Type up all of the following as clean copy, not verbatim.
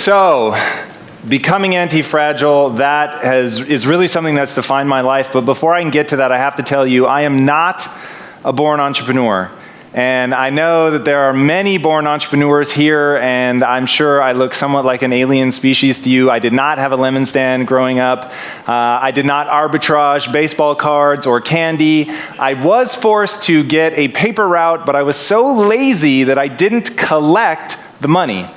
So, becoming antifragile, is really something that's defined my life. But before I can get to that, I have to tell you, I am not a born entrepreneur. And I know that there are many born entrepreneurs here, and I'm sure I look somewhat like an alien species to you. I did not have a lemon stand growing up. I did not arbitrage baseball cards or candy. I was forced to get a paper route, but I was so lazy that I didn't collect the money.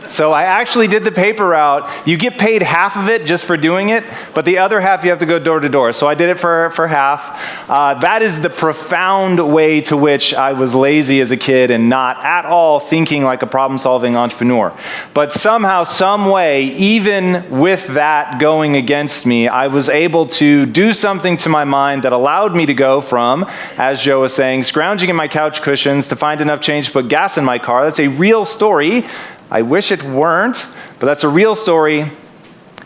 So I actually did the paper route. You get paid half of it just for doing it, but the other half you have to go door to door. So I did it for half. That is the profound way to which I was lazy as a kid and not at all thinking like a problem-solving entrepreneur. But somehow, some way, even with that going against me, I was able to do something to my mind that allowed me to go from, as Joe was saying, scrounging in my couch cushions to find enough change to put gas in my car. That's a real story. I wish it weren't, but that's a real story,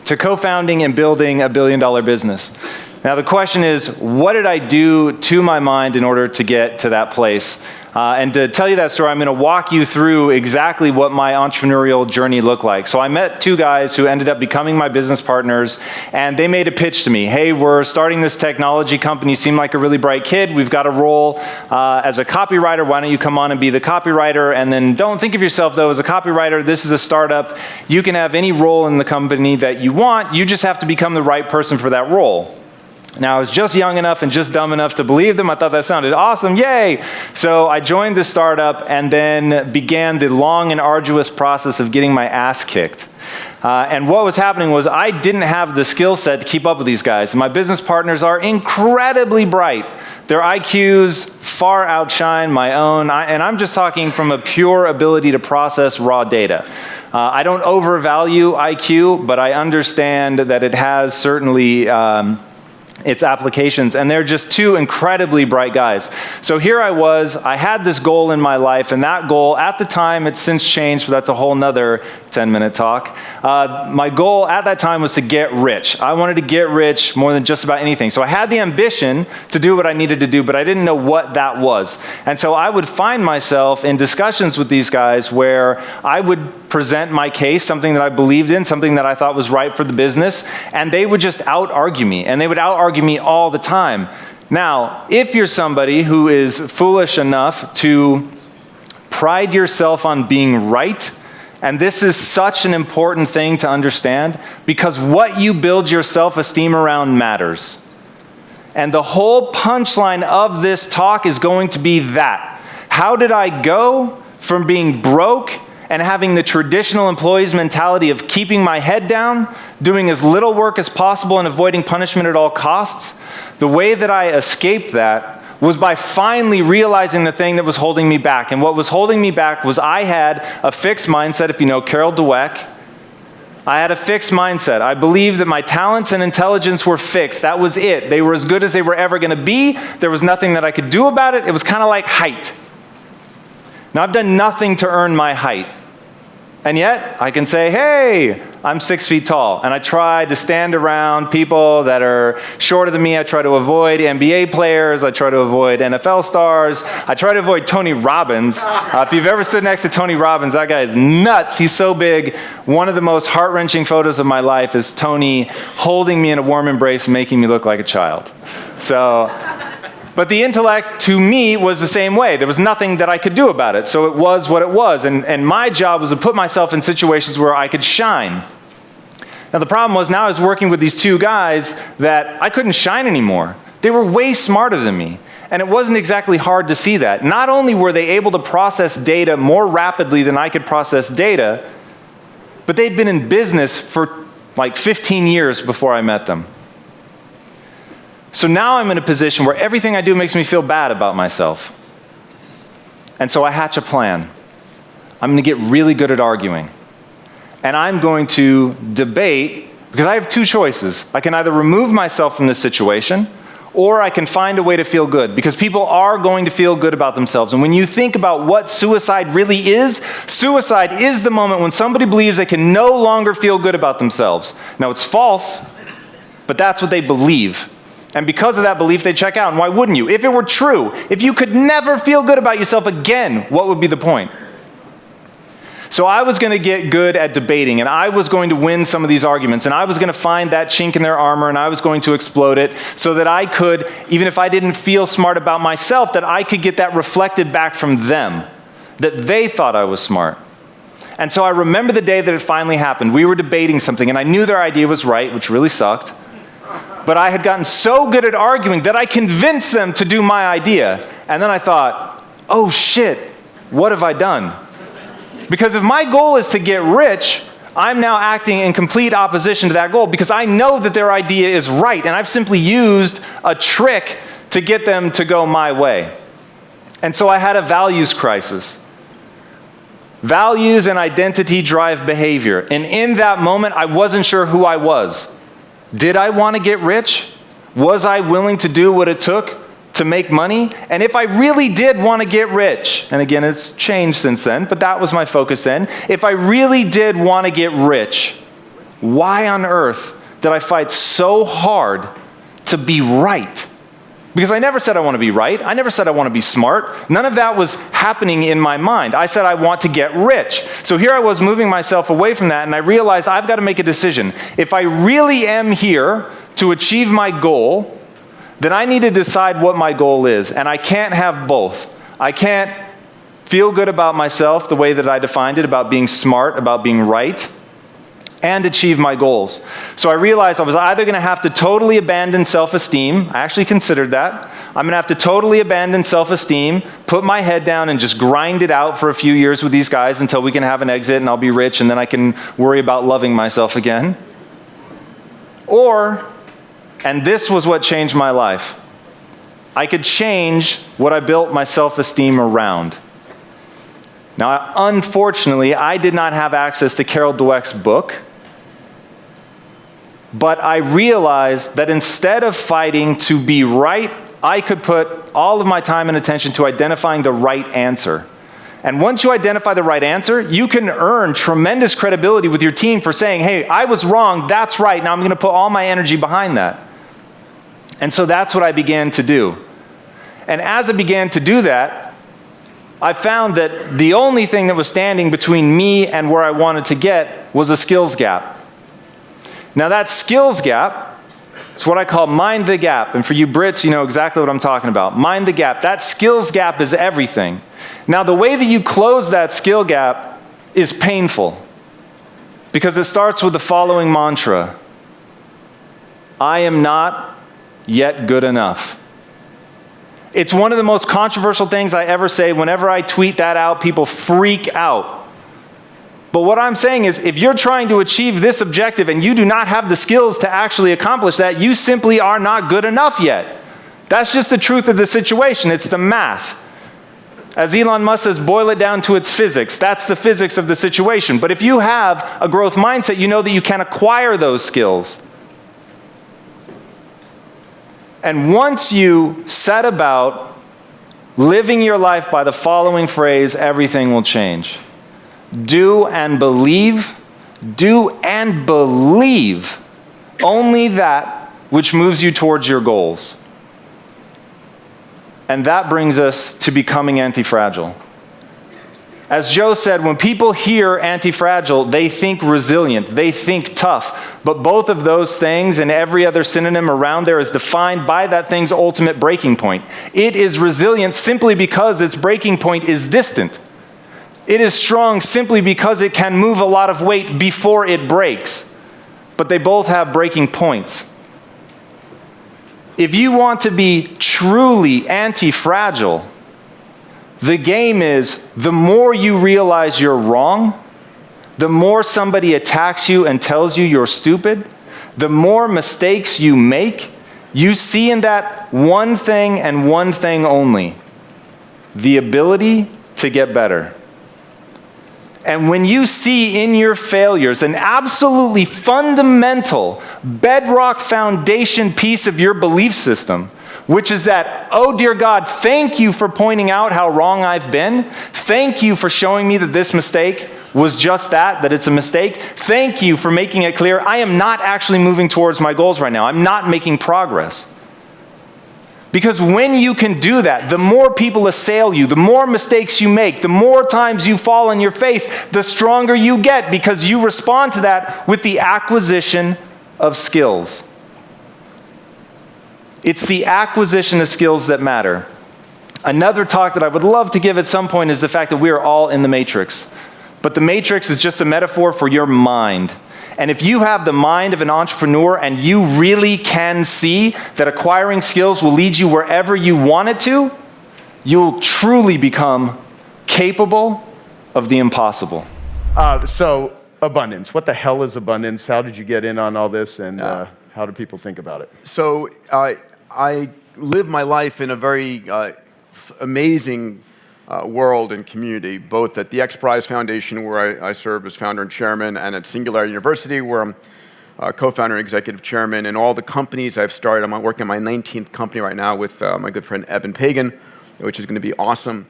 to co-founding and building a billion-dollar business. Now the question is, what did I do to my mind in order to get to that place? And to tell you that story, I'm going to walk you through exactly what my entrepreneurial journey looked like. So I met two guys who ended up becoming my business partners, and they made a pitch to me. Hey, we're starting this technology company. You seem like a really bright kid. We've got a role as a copywriter. Why don't you come on and be the copywriter? And then don't think of yourself, though, as a copywriter. This is a startup. You can have any role in the company that you want. You just have to become the right person for that role. Now, I was just young enough and just dumb enough to believe them. I thought that sounded awesome, yay! So I joined the startup and then began the long and arduous process of getting my ass kicked. And what was happening was I didn't have the skill set to keep up with these guys. My business partners are incredibly bright. Their IQs far outshine my own, and I'm just talking from a pure ability to process raw data. I don't overvalue IQ, but I understand that it has certainly its applications, and they're just two incredibly bright guys. So here I was, I had this goal in my life, and that goal, at the time, it's since changed, but that's a whole nother 10-minute talk. My goal at that time was to get rich. I wanted to get rich more than just about anything. So I had the ambition to do what I needed to do, but I didn't know what that was. And so I would find myself in discussions with these guys where I would present my case, something that I believed in, something that I thought was right for the business, and they would just out-argue me, and they would out-argue me all the time. Now, if you're somebody who is foolish enough to pride yourself on being right, and this is such an important thing to understand, because what you build your self-esteem around matters. And the whole punchline of this talk is going to be that. How did I go from being broke and having the traditional employee's mentality of keeping my head down, doing as little work as possible and avoiding punishment at all costs? The way that I escaped that was by finally realizing the thing that was holding me back. And what was holding me back was I had a fixed mindset. If you know Carol Dweck, I had a fixed mindset. I believed that my talents and intelligence were fixed. That was it. They were as good as they were ever going to be. There was nothing that I could do about it. It was kind of like height. Now, I've done nothing to earn my height. And yet, I can say, hey, I'm 6 feet tall. And I try to stand around people that are shorter than me. I try to avoid NBA players. I try to avoid NFL stars. I try to avoid Tony Robbins. If you've ever stood next to Tony Robbins, that guy is nuts. He's so big. One of the most heart-wrenching photos of my life is Tony holding me in a warm embrace, making me look like a child. But the intellect, to me, was the same way. There was nothing that I could do about it, so it was what it was. And my job was to put myself in situations where I could shine. Now, the problem was now I was working with these two guys that I couldn't shine anymore. They were way smarter than me. And it wasn't exactly hard to see that. Not only were they able to process data more rapidly than I could process data, but they'd been in business for like 15 years before I met them. So now I'm in a position where everything I do makes me feel bad about myself. And so I hatch a plan. I'm going to get really good at arguing. And I'm going to debate, because I have two choices. I can either remove myself from this situation, or I can find a way to feel good, because people are going to feel good about themselves. And when you think about what suicide really is, suicide is the moment when somebody believes they can no longer feel good about themselves. Now, it's false, but that's what they believe. And because of that belief, they check out. And why wouldn't you? If it were true, if you could never feel good about yourself again, what would be the point? So I was going to get good at debating, and I was going to win some of these arguments, and I was going to find that chink in their armor, and I was going to explode it so that I could, even if I didn't feel smart about myself, that I could get that reflected back from them, that they thought I was smart. And so I remember the day that it finally happened. We were debating something, and I knew their idea was right, which really sucked. But I had gotten so good at arguing that I convinced them to do my idea. And then I thought, oh shit, what have I done? Because if my goal is to get rich, I'm now acting in complete opposition to that goal because I know that their idea is right, and I've simply used a trick to get them to go my way. And so I had a values crisis. Values and identity drive behavior. And in that moment, I wasn't sure who I was. Did I want to get rich? Was I willing to do what it took to make money? And if I really did want to get rich, and again, it's changed since then, but that was my focus then. If I really did want to get rich, why on earth did I fight so hard to be right? Because I never said I want to be right. I never said I want to be smart. None of that was happening in my mind. I said I want to get rich. So here I was moving myself away from that, and I realized I've got to make a decision. If I really am here to achieve my goal, then I need to decide what my goal is. And I can't have both. I can't feel good about myself the way that I defined it, about being smart, about being right, and achieve my goals. So I realized I was either going to have to totally abandon self-esteem. I actually considered that. I'm going to have to totally abandon self-esteem, put my head down, and just grind it out for a few years with these guys until we can have an exit and I'll be rich and then I can worry about loving myself again. Or, and this was what changed my life, I could change what I built my self-esteem around. Now, unfortunately, I did not have access to Carol Dweck's book, but I realized that instead of fighting to be right, I could put all of my time and attention to identifying the right answer. And once you identify the right answer, you can earn tremendous credibility with your team for saying, hey, I was wrong, that's right, now I'm going to put all my energy behind that. And so that's what I began to do. And as I began to do that, I found that the only thing that was standing between me and where I wanted to get was a skills gap. Now that skills gap is what I call mind the gap. And for you Brits, you know exactly what I'm talking about. Mind the gap. That skills gap is everything. Now the way that you close that skill gap is painful because it starts with the following mantra: I am not yet good enough. It's one of the most controversial things I ever say. Whenever I tweet that out, people freak out. But what I'm saying is, if you're trying to achieve this objective and you do not have the skills to actually accomplish that, you simply are not good enough yet. That's just the truth of the situation. It's the math. As Elon Musk says, boil it down to its physics. That's the physics of the situation. But if you have a growth mindset, you know that you can acquire those skills. And once you set about living your life by the following phrase, everything will change. Do and believe only that which moves you towards your goals. And that brings us to becoming antifragile. As Joe said, when people hear antifragile, they think resilient, they think tough. But both of those things and every other synonym around there is defined by that thing's ultimate breaking point. It is resilient simply because its breaking point is distant. It is strong simply because it can move a lot of weight before it breaks. But they both have breaking points. If you want to be truly anti-fragile, the game is the more you realize you're wrong, the more somebody attacks you and tells you you're stupid, the more mistakes you make, you see in that one thing and one thing only: the ability to get better. And when you see in your failures an absolutely fundamental, bedrock foundation piece of your belief system, which is that, oh dear God, thank you for pointing out how wrong I've been. Thank you for showing me that this mistake was just that it's a mistake. Thank you for making it clear I am not actually moving towards my goals right now. I'm not making progress. Because when you can do that, the more people assail you, the more mistakes you make, the more times you fall on your face, the stronger you get because you respond to that with the acquisition of skills. It's the acquisition of skills that matter. Another talk that I would love to give at some point is the fact that we are all in the matrix. But the matrix is just a metaphor for your mind. And if you have the mind of an entrepreneur and you really can see that acquiring skills will lead you wherever you want it to, you'll truly become capable of the impossible. So abundance. What the hell is abundance? How did you get in on all this, and how do people think about it? So I live my life in a very amazing world and community, both at the X Prize Foundation, where I serve as founder and chairman, and at Singularity University, where I'm co-founder and executive chairman, and all the companies I've started. I'm working on my 19th company right now with my good friend Evan Pagan, which is going to be awesome.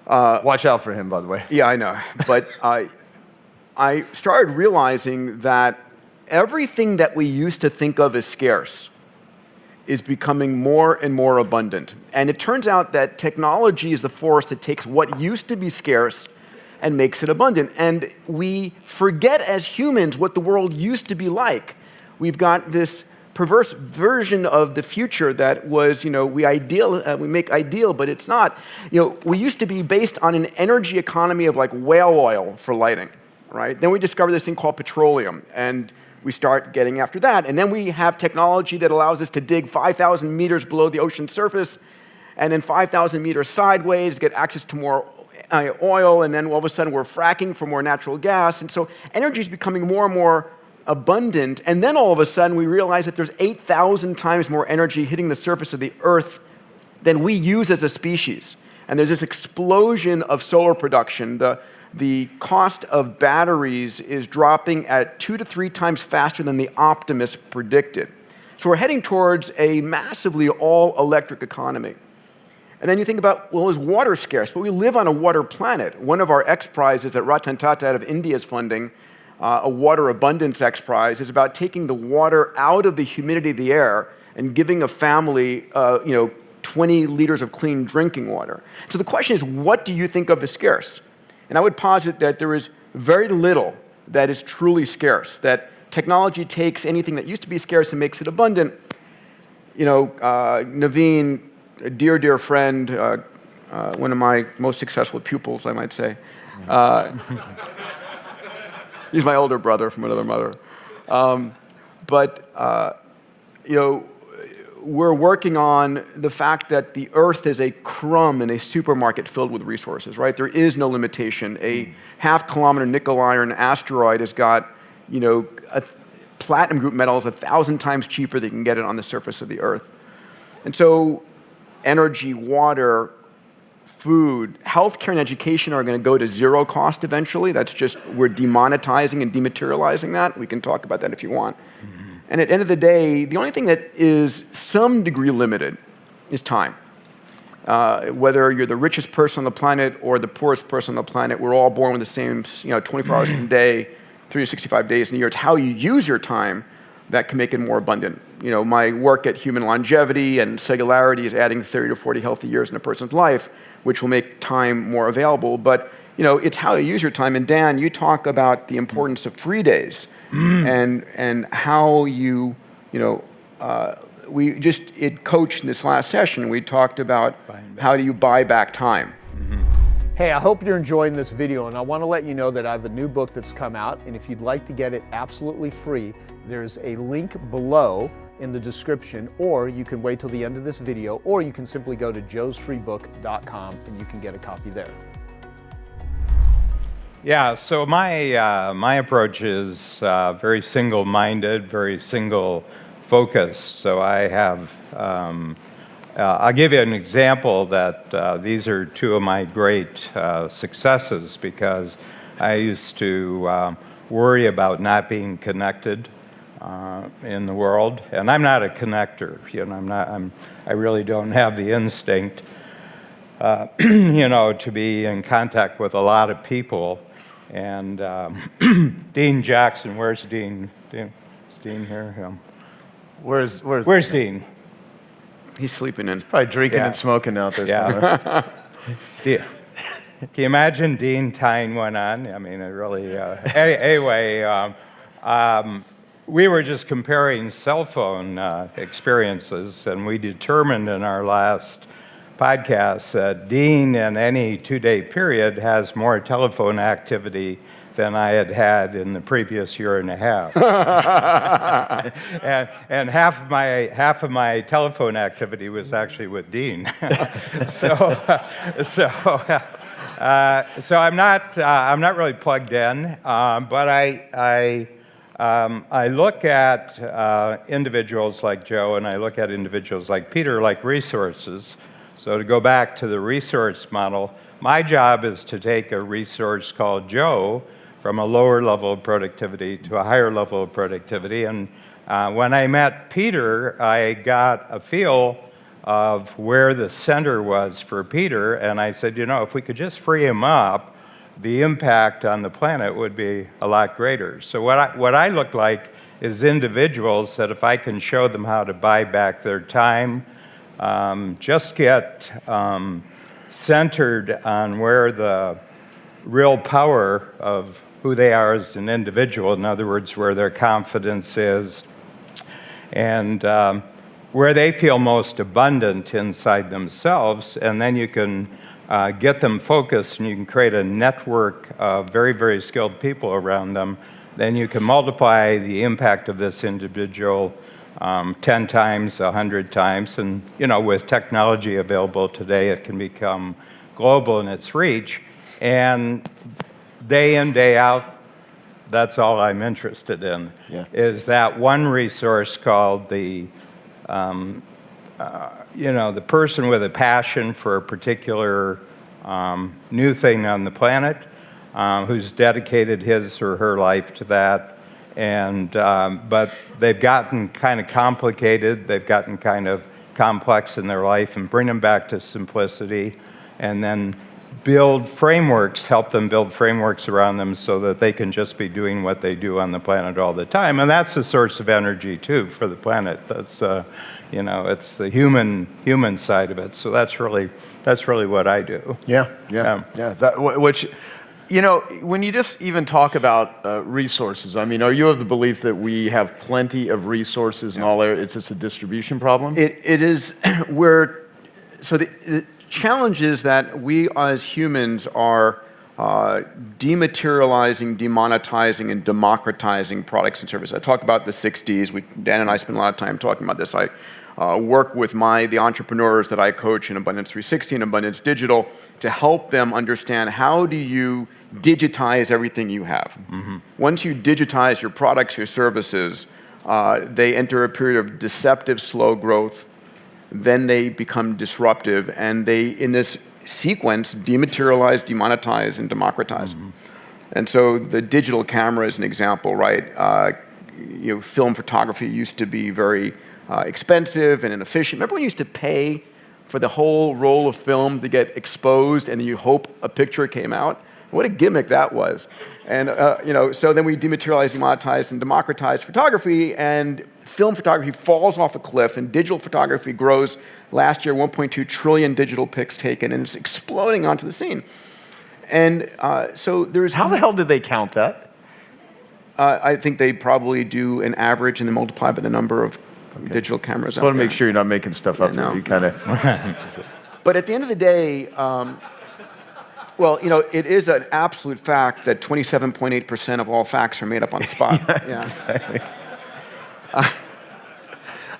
Watch out for him, by the way. Yeah, I know. But I started realizing that everything that we used to think of as scarce is becoming more and more abundant. And it turns out that technology is the force that takes what used to be scarce and makes it abundant. And we forget as humans what the world used to be like. We've got this perverse version of the future that was, we make ideal, but it's not. We used to be based on an energy economy of like whale oil for lighting, right? Then we discovered this thing called petroleum, and we start getting after that. And then we have technology that allows us to dig 5,000 meters below the ocean surface, and then 5,000 meters sideways, get access to more oil, and then all of a sudden we're fracking for more natural gas. And so energy is becoming more and more abundant, and then all of a sudden we realize that there's 8,000 times more energy hitting the surface of the Earth than we use as a species. And there's this explosion of solar production. The cost of batteries is dropping at 2 to 3 times faster than the optimists predicted. So we're heading towards a massively all-electric economy. And then you think about, well, is water scarce? But we live on a water planet. One of our X Prizes that Ratan Tata out of India is funding, a water abundance X Prize, is about taking the water out of the humidity of the air and giving a family 20 liters of clean drinking water. So the question is, what do you think of as scarce? And I would posit that there is very little that is truly scarce, that technology takes anything that used to be scarce and makes it abundant. Naveen, a dear, dear friend, one of my most successful pupils, I might say. He's my older brother from another mother. We're working on the fact that the Earth is a crumb in a supermarket filled with resources, right? There is no limitation. A half-kilometer nickel iron asteroid has got, a platinum group metal is 1,000 times cheaper than you can get it on the surface of the Earth. And so energy, water, food, healthcare, and education are going to go to zero cost eventually. That's just, we're demonetizing and dematerializing that. We can talk about that if you want. And at the end of the day, the only thing that is some degree limited is time. Whether you're the richest person on the planet or the poorest person on the planet, we're all born with the same 24 hours in a day, 365 days in a year. It's how you use your time that can make it more abundant. My work at Human Longevity and Singularity is adding 30 to 40 healthy years in a person's life, which will make time more available. But it's how you use your time. And Dan, you talk about the importance of free days. And how we just coached in this last session, we talked about how do you buy back time. Hey, I hope you're enjoying this video, and I want to let you know that I have a new book that's come out, and if you'd like to get it absolutely free, there's a link below in the description, or you can wait till the end of this video, or you can simply go to joesfreebook.com and you can get a copy there. Yeah, so my approach is very single-minded, very single-focused. So I have, I'll give you an example that these are two of my great successes, because I used to worry about not being connected in the world, and I'm not a connector. I really don't have the instinct, to be in contact with a lot of people. And Dean Jackson, where's Dean? Is Dean here? Where's Dean? He's sleeping in. Probably drinking Yeah. and smoking out there Yeah. somewhere. Yeah. Can you imagine Dean tying one on? I mean, it really. Anyway, we were just comparing cell phone experiences, and we determined in our last podcast that Dean, in any 2-day period, has more telephone activity than I had had in the previous year and a half. and half of my telephone activity was actually with Dean. so I'm not really plugged in, but I look at individuals like Joe, and I look at individuals like Peter like resources. So to go back to the resource model, my job is to take a resource called Joe from a lower level of productivity to a higher level of productivity. And when I met Peter, I got a feel of where the center was for Peter, and I said, if we could just free him up, the impact on the planet would be a lot greater. So what I look like is individuals that if I can show them how to buy back their time, just get centered on where the real power of who they are as an individual, in other words, where their confidence is, and where they feel most abundant inside themselves, and then you can get them focused and you can create a network of very, very skilled people around them, then you can multiply the impact of this individual 10 times, 100 times, and with technology available today, it can become global in its reach. And day in, day out, that's all I'm interested in, is that one resource called the person with a passion for a particular new thing on the planet, who's dedicated his or her life to that. And but they've gotten kind of complicated, they've gotten kind of complex in their life, and bring them back to simplicity, and then help them build frameworks around them so that they can just be doing what they do on the planet all the time. And that's a source of energy too for the planet. That's it's the human side of it. So that's really what I do. Yeah. Which, when you just even talk about resources, I mean, are you of the belief that we have plenty of resources in all areas? It's just a distribution problem? It is so the challenge is that we as humans are dematerializing, demonetizing, and democratizing products and services. I talk about the 60s. Dan and I spend a lot of time talking about this. I work with the entrepreneurs that I coach in Abundance 360 and Abundance Digital to help them understand how do you digitize everything you have. Mm-hmm. Once you digitize your products, your services, they enter a period of deceptive, slow growth. Then they become disruptive, and they, in this sequence, dematerialize, demonetize, and democratize. Mm-hmm. And so the digital camera is an example, right? Film photography used to be very expensive and inefficient. Remember when you used to pay for the whole roll of film to get exposed, and you hope a picture came out? What a gimmick that was. And so then we dematerialize, demonetize, and democratize photography, and film photography falls off a cliff, and digital photography grows. Last year, 1.2 trillion digital pics taken, and it's exploding onto the scene. And so there's... How the hell did they count that? I think they probably do an average and then multiply by the number of digital cameras out there. I want to make sure you're not making stuff up. No. You kind of... But at the end of the day, it is an absolute fact that 27.8% of all facts are made up on the spot.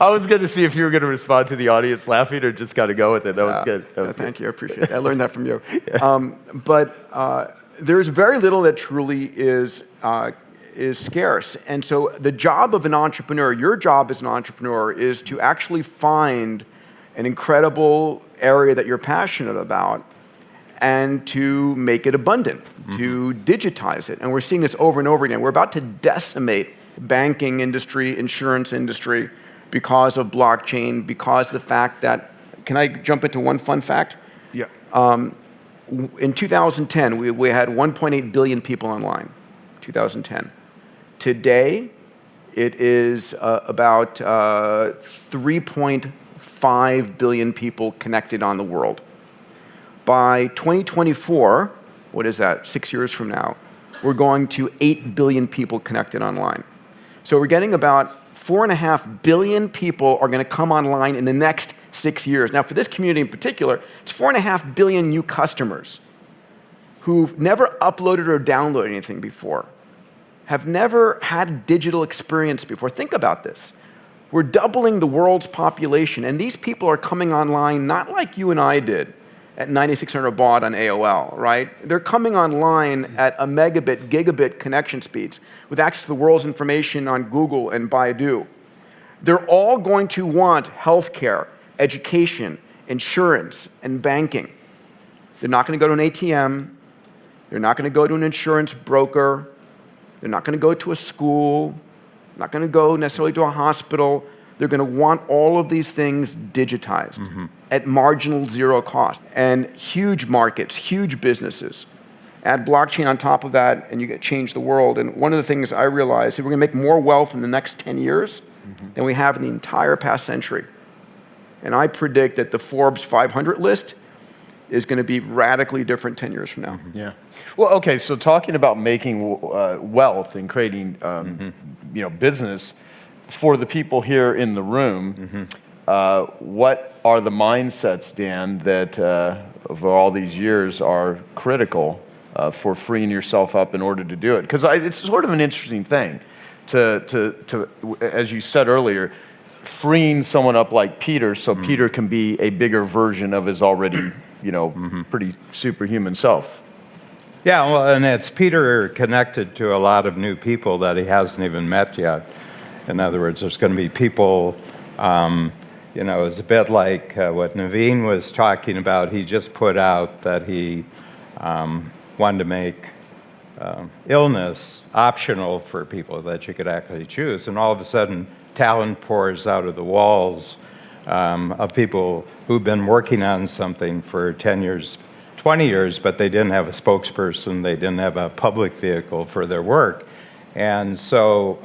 I was going to see if you were going to respond to the audience laughing or just got to go with it. That was good. Thank you. I appreciate it. I learned that from you. But there's very little that truly is scarce. And so the job of an entrepreneur, your job as an entrepreneur, is to actually find an incredible area that you're passionate about and to make it abundant, to digitize it. And we're seeing this over and over again. We're about to decimate banking industry, insurance industry, because of blockchain, because of the fact that, can I jump into one fun fact? Yeah. In 2010, we had 1.8 billion people online, 2010. Today, it is about 3.1 5 billion people connected on the world. By 2024, what is that, 6 years from now, we're going to 8 billion people connected online. So we're getting about 4.5 billion people are going to come online in the next 6 years. Now, for this community in particular, it's 4.5 billion new customers who've never uploaded or downloaded anything before, have never had a digital experience before. Think about this. We're doubling the world's population, and these people are coming online not like you and I did at 9600 baud on AOL, right? They're coming online at a megabit, gigabit connection speeds with access to the world's information on Google and Baidu. They're all going to want healthcare, education, insurance, and banking. They're not going to go to an ATM. They're not going to go to an insurance broker. They're not going to go to a school. Not going to go necessarily to a hospital. They're going to want all of these things digitized at marginal zero cost. And huge markets, huge businesses. Add blockchain on top of that, and you get change the world. And one of the things I realized is we're going to make more wealth in the next 10 years than we have in the entire past century. And I predict that the Forbes 500 list is going to be radically different 10 years from now. Yeah. Well, okay, so talking about making wealth and creating business, for the people here in the room, what are the mindsets, Dan, that over all these years are critical for freeing yourself up in order to do it? Because it's sort of an interesting thing to, as you said earlier, freeing someone up like Peter so Peter can be a bigger version of his already, pretty superhuman self. Yeah, well, and it's Peter connected to a lot of new people that he hasn't even met yet. In other words, there's going to be people, it's a bit like what Naveen was talking about. He just put out that he wanted to make illness optional for people, that you could actually choose. And all of a sudden, talent pours out of the walls of people who've been working on something for 10 years, 20 years, but they didn't have a spokesperson, they didn't have a public vehicle for their work. And so,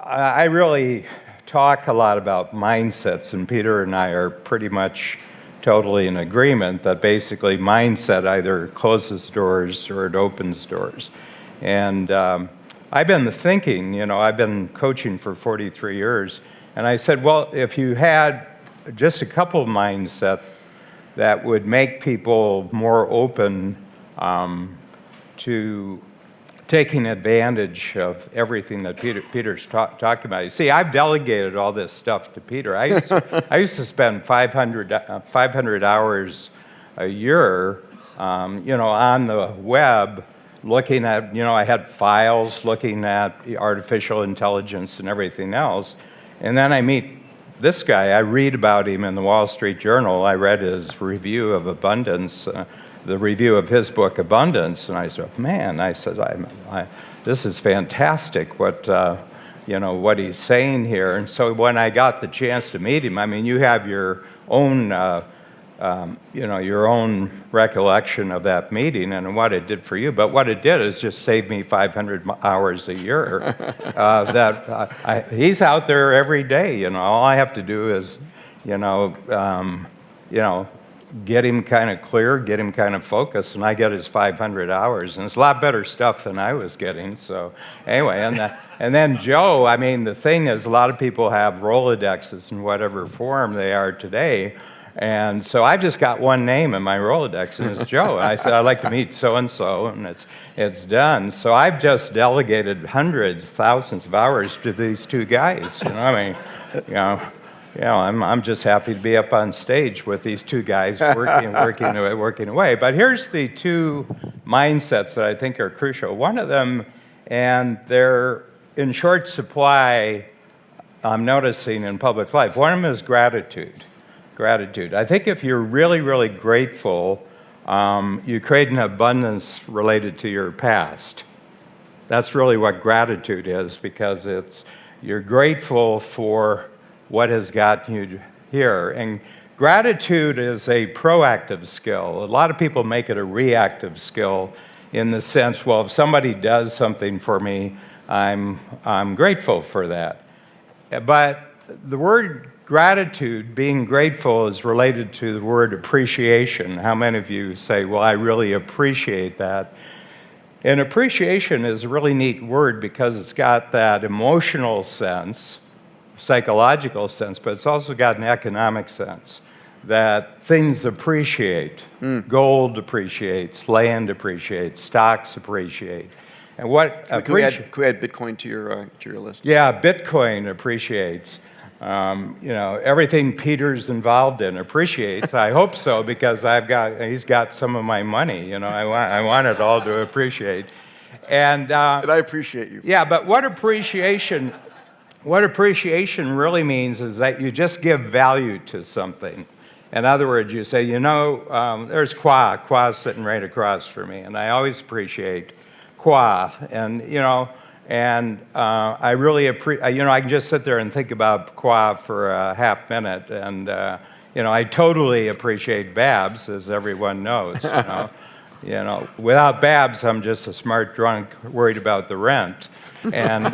I really talk a lot about mindsets, and Peter and I are pretty much totally in agreement that basically mindset either closes doors or it opens doors. And I've been thinking, I've been coaching for 43 years, and I said, well, if you had just a couple of mindsets that would make people more open to taking advantage of everything that Peter's talking about. You see, I've delegated all this stuff to Peter. I used to spend 500 hours a year, on the web, looking at, I had files looking at artificial intelligence and everything else. And then I meet this guy. I read about him in the Wall Street Journal. I read his review of abundance, the review of his book, Abundance, and I said, man, this is fantastic what he's saying here. And so when I got the chance to meet him, you have your own, your own recollection of that meeting and what it did for you. But what it did is just save me 500 hours a year. He's out there every day. All I have to do is, get him kind of clear, get him kind of focused, and I get his 500 hours, and it's a lot better stuff than I was getting. So anyway, and then Joe, the thing is, a lot of people have Rolodexes in whatever form they are today, and so I just got one name in my Rolodex, and it's Joe. I said, I'd like to meet so-and-so, and it's done. So I've just delegated hundreds, thousands of hours to these two guys, I'm just happy to be up on stage with these two guys working away. But here's the two mindsets that I think are crucial. One of them, and they're in short supply, I'm noticing in public life. One of them is gratitude. Gratitude. I think if you're really, really grateful, you create an abundance related to your past. That's really what gratitude is, because you're grateful for what has gotten you here. And gratitude is a proactive skill. A lot of people make it a reactive skill in the sense, well, if somebody does something for me, I'm grateful for that. But the word gratitude, being grateful, is related to the word appreciation. How many of you say, well, I really appreciate that? And appreciation is a really neat word because it's got that emotional sense, psychological sense, but it's also got an economic sense that things appreciate. Gold appreciates, land appreciates, stocks appreciate. And what Could we add Bitcoin to your list? Yeah, Bitcoin appreciates. Everything Peter's involved in appreciates. I hope so, because he's got some of my money. I want it all to appreciate. And I appreciate you. Yeah, but what appreciation really means is that you just give value to something. In other words, you say, there's Kwa's sitting right across from me, and I always appreciate Kwa, and I really appreciate, I can just sit there and think about Kwa for a half minute, and, I totally appreciate Babs, as everyone knows, Without Babs, I'm just a smart drunk worried about the rent. And,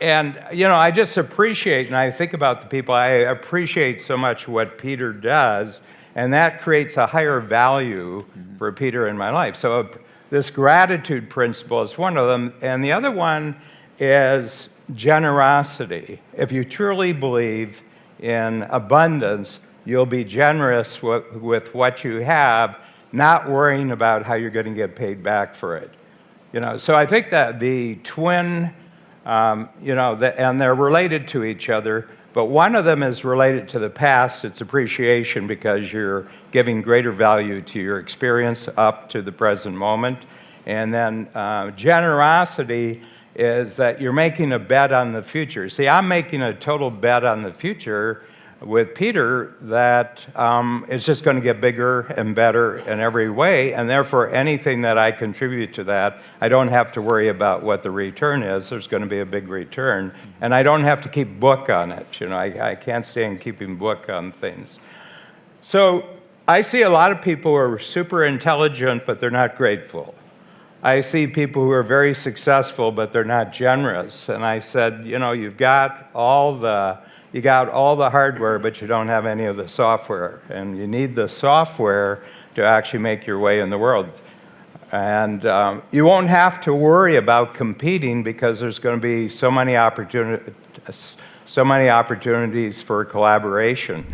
I just appreciate, and I think about the people, I appreciate so much what Peter does, and that creates a higher value for Peter in my life. So this gratitude principle is one of them, and the other one is generosity. If you truly believe in abundance, you'll be generous with what you have, not worrying about how you're going to get paid back for it. So I think that the twin, and they're related to each other, but one of them is related to the past. It's appreciation because you're giving greater value to your experience up to the present moment. And then generosity is that you're making a bet on the future. See, I'm making a total bet on the future with Peter that it's just going to get bigger and better in every way, and therefore anything that I contribute to that, I don't have to worry about what the return is. There's going to be a big return, and I don't have to keep book on it. I can't stand keeping book on things. So I see a lot of people who are super intelligent, but they're not grateful. I see people who are very successful, but they're not generous. And I said, you got all the hardware, but you don't have any of the software. And you need the software to actually make your way in the world. And you won't have to worry about competing because there's going to be so many opportunities for collaboration.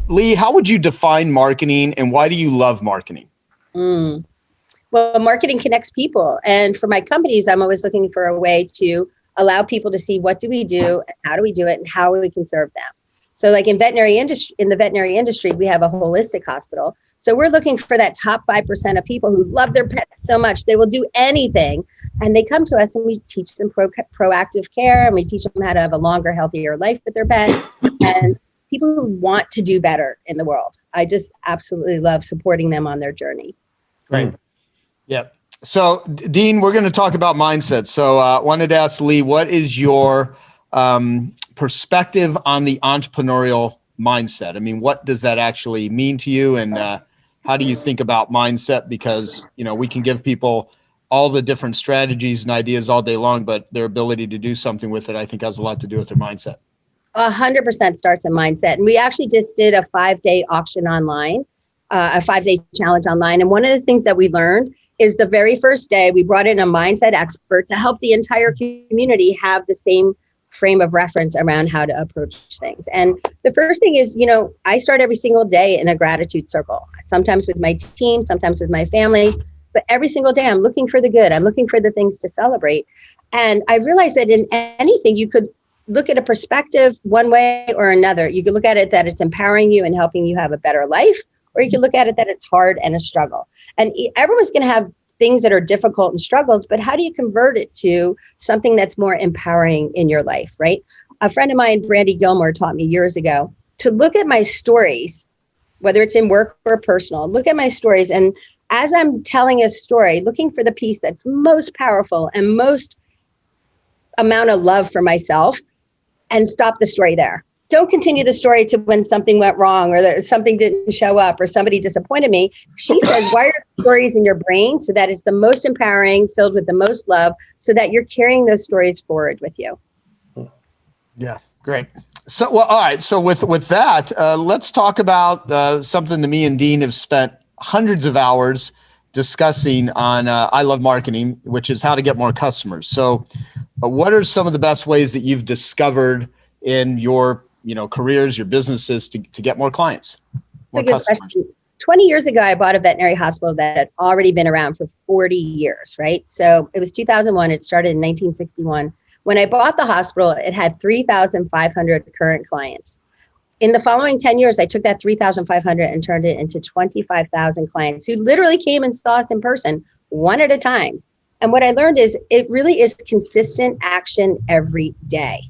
Lee, how would you define marketing, and why do you love marketing? Well, marketing connects people. And for my companies, I'm always looking for a way to allow people to see what do we do, and how do we do it, and how we can serve them. So like in the veterinary industry, we have a holistic hospital. So we're looking for that top 5% of people who love their pets so much, they will do anything. And they come to us and we teach them proactive care, and we teach them how to have a longer, healthier life with their pet. And people who want to do better in the world. I just absolutely love supporting them on their journey. Great. Yep. So, Dean, we're going to talk about mindset. So I wanted to ask Lee, what is your perspective on the entrepreneurial mindset? I mean, what does that actually mean to you? And how do you think about mindset? Because, we can give people all the different strategies and ideas all day long, but their ability to do something with it, I think, has a lot to do with their mindset. 100% starts in mindset. And we actually just did a 5-day auction online, a 5-day challenge online. And one of the things that we learned is the very first day we brought in a mindset expert to help the entire community have the same frame of reference around how to approach things. And the first thing is, I start every single day in a gratitude circle, sometimes with my team, sometimes with my family, but every single day I'm looking for the good. I'm looking for the things to celebrate. And I realized that in anything, you could look at a perspective one way or another. You could look at it that it's empowering you and helping you have a better life, or you can look at it that it's hard and a struggle. And everyone's going to have things that are difficult and struggles, but how do you convert it to something that's more empowering in your life, right? A friend of mine, Brandy Gilmore, taught me years ago to look at my stories, whether it's in work or personal, look at my stories. And as I'm telling a story, looking for the piece that's most powerful and most amount of love for myself, and stop the story there. Don't continue the story to when something went wrong or something didn't show up or somebody disappointed me. She says, wire stories in your brain so that it's the most empowering, filled with the most love, so that you're carrying those stories forward with you. Yeah, great. So, well, all right. So with that, let's talk about something that me and Dean have spent hundreds of hours discussing on I Love Marketing, which is how to get more customers. So, what are some of the best ways that you've discovered in your careers, your businesses to get more clients, more That's a good customers? question. 20 years ago, I bought a veterinary hospital that had already been around for 40 years, right? So it was 2001. It started in 1961. When I bought the hospital, it had 3,500 current clients. In the following 10 years, I took that 3,500 and turned it into 25,000 clients who literally came and saw us in person, one at a time. And what I learned is it really is consistent action every day.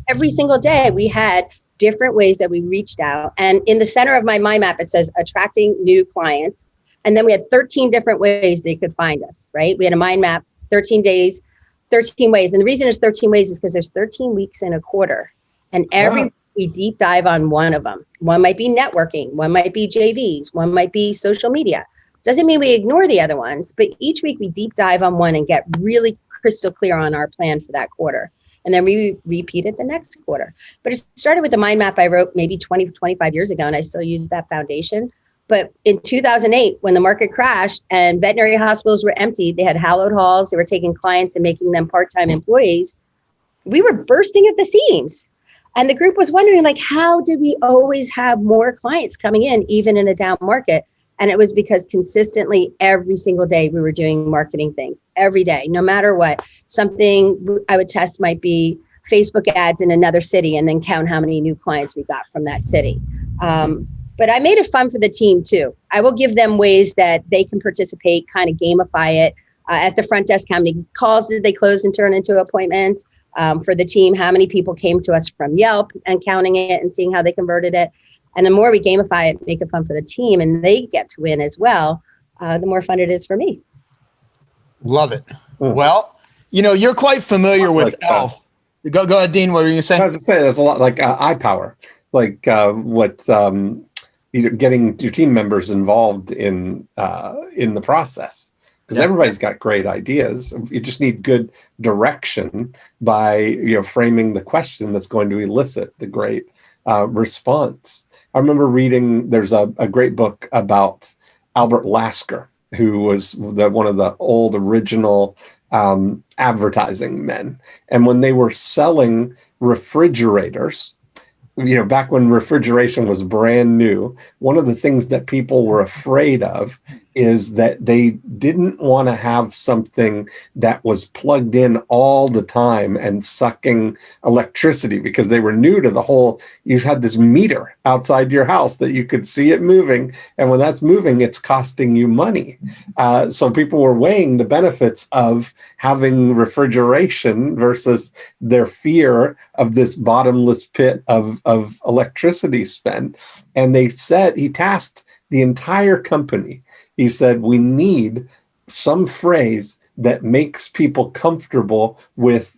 Every single day, we had different ways that we reached out. And in the center of my mind map, it says attracting new clients. And then we had 13 different ways they could find us, right? We had a mind map, 13 days, 13 ways. And the reason there's 13 ways is because there's 13 weeks in a quarter. And every week we deep dive on one of them. One might be networking, one might be JVs, one might be social media. Doesn't mean we ignore the other ones, but each week we deep dive on one and get really crystal clear on our plan for that quarter. And then we repeat it the next quarter. But it started with the mind map I wrote maybe 20, 25 years ago, and I still use that foundation. But in 2008, when the market crashed and veterinary hospitals were empty, they had hallowed halls, they were taking clients and making them part-time employees, we were bursting at the seams. And the group was wondering, like, how did we always have more clients coming in, even in a down market? And it was because consistently every single day we were doing marketing things every day, no matter what. Something I would test might be Facebook ads in another city and then count how many new clients we got from that city. But I made it fun for the team too. I will give them ways that they can participate, kind of gamify it. At the front desk, how many calls did they close and turn into appointments? For the team, how many people came to us from Yelp and counting it and seeing how they converted it. And the more we gamify it, make it fun for the team, and they get to win as well, the more fun it is for me. Love it. Well, you're quite familiar with Elf. Go ahead, Dean. What were you saying? I was going to say that's a lot like iPower, like getting your team members involved in the process. Because everybody's got great ideas. You just need good direction by framing the question that's going to elicit the great response. I remember reading, there's a great book about Albert Lasker, who was one of the old original advertising men. And when they were selling refrigerators, back when refrigeration was brand new, one of the things that people were afraid of is that they didn't want to have something that was plugged in all the time and sucking electricity, because they were new to the whole, you had this meter outside your house that you could see it moving. And when that's moving, it's costing you money. So people were weighing the benefits of having refrigeration versus their fear of this bottomless pit of electricity spend. And he tasked the entire company. He said, we need some phrase that makes people comfortable with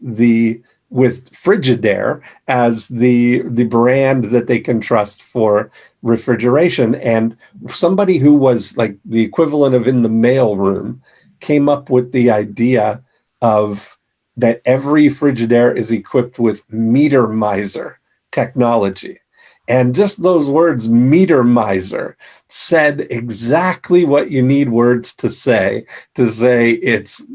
Frigidaire as the brand that they can trust for refrigeration. And somebody who was like the equivalent of in the mailroom came up with the idea of that every Frigidaire is equipped with meter miser technology. And just those words, meter miser, said exactly what you need words to say it's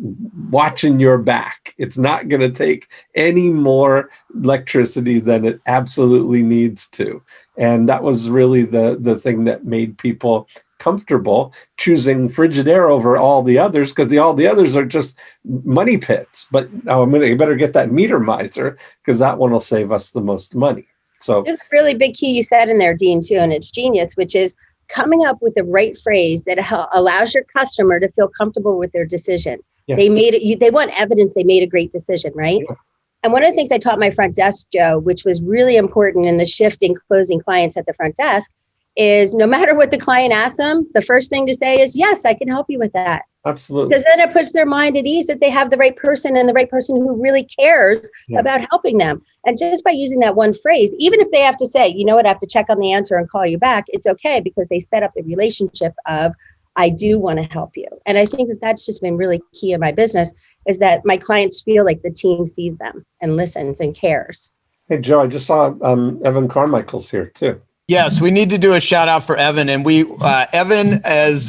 watching your back. It's not going to take any more electricity than it absolutely needs to. And that was really the thing that made people comfortable choosing Frigidaire over all the others, because all the others are just money pits. But you better get that meter miser, because that one will save us the most money. So there's a really big key you said in there, Dean, too, and it's genius, which is coming up with the right phrase that allows your customer to feel comfortable with their decision. Yeah. They want evidence they made a great decision, right? Yeah. And one of the things I taught my front desk, Joe, which was really important in the shift in closing clients at the front desk, is no matter what the client asks them, the first thing to say is, yes, I can help you with that. Absolutely. Because then it puts their mind at ease that they have the right person, and the right person who really cares about helping them. And just by using that one phrase, even if they have to say, you know what, I have to check on the answer and call you back, it's okay, because they set up the relationship of, I do want to help you. And I think that that's just been really key in my business, is that my clients feel like the team sees them and listens and cares. Hey, Joe, I just saw Evan Carmichael's here too. Yes, we need to do a shout out for Evan, and Evan is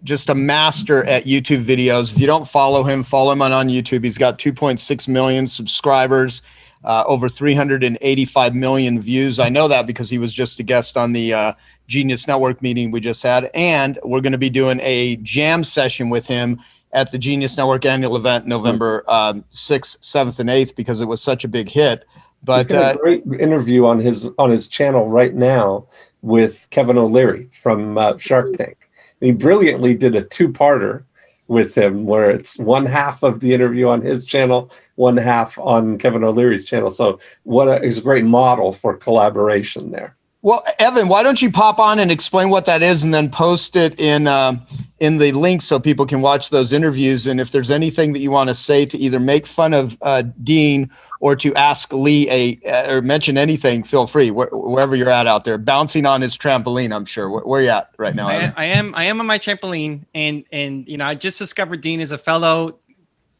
just a master at YouTube videos. If you don't follow him on YouTube. He's got 2.6 million subscribers, over 385 million views. I know that because he was just a guest on the Genius Network meeting we just had, and we're going to be doing a jam session with him at the Genius Network annual event November 6th, 7th, and 8th because it was such a big hit. But he's got a great interview on his channel right now with Kevin O'Leary from Shark Tank. And he brilliantly did a two-parter with him where it's one half of the interview on his channel, one half on Kevin O'Leary's channel. So is a great model for collaboration there. Well, Evan, why don't you pop on and explain what that is and then post it in the link so people can watch those interviews. And if there's anything that you want to say to either make fun of Dean or to ask Lee or mention anything, feel free, wherever you're at out there, bouncing on his trampoline, I'm sure. Where are you at right now, Evan? I am on my trampoline, and you know, I just discovered Dean is a fellow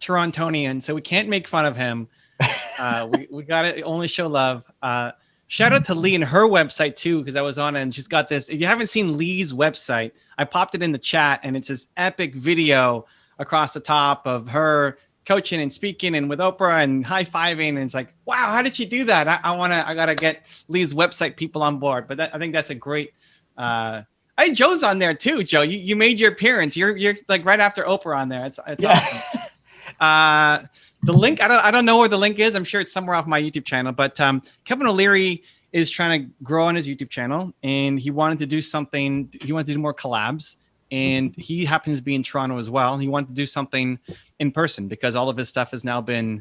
Torontonian, so we can't make fun of him. We got to only show love. Shout out to Lee and her website too, because I was on it and she's got this. If you haven't seen Lee's website, I popped it in the chat and it's this epic video across the top of her coaching and speaking and with Oprah and high-fiving. And it's like, wow, how did she do that? I got to get Lee's website people on board. But I think that's a great, Joe's on there too, Joe. You made your appearance. You're like right after Oprah on there. It's awesome. The link, I don't know where the link is. I'm sure it's somewhere off my YouTube channel, but Kevin O'Leary is trying to grow on his YouTube channel and he wanted to do something. He wanted to do more collabs and he happens to be in Toronto as well. He wanted to do something in person because all of his stuff has now been,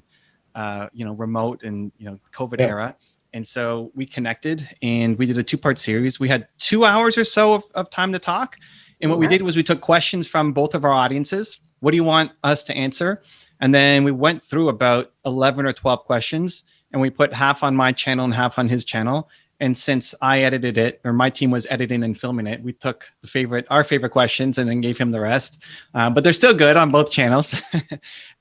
remote and, COVID era. And so we connected and we did a 2-part series. We had 2 hours or so of time to talk. And what we did was we took questions from both of our audiences. What do you want us to answer? And then we went through about 11 or 12 questions and we put half on my channel and half on his channel. And since I edited it, or my team was editing and filming it, we took our favorite questions and then gave him the rest. But they're still good on both channels.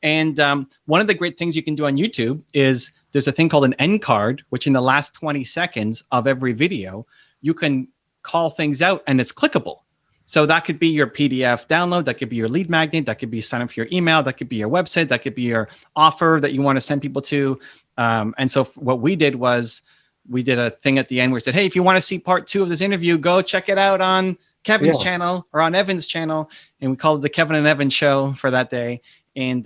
And one of the great things you can do on YouTube is there's a thing called an end card, which in the last 20 seconds of every video, you can call things out and it's clickable. So that could be your PDF download, that could be your lead magnet, that could be sign up for your email, that could be your website, that could be your offer that you want to send people to. And so what we did was we did a thing at the end where we said, hey, if you want to see part 2 of this interview, go check it out on Kevin's channel or on Evan's channel. And we called it the Kevin and Evan show for that day. And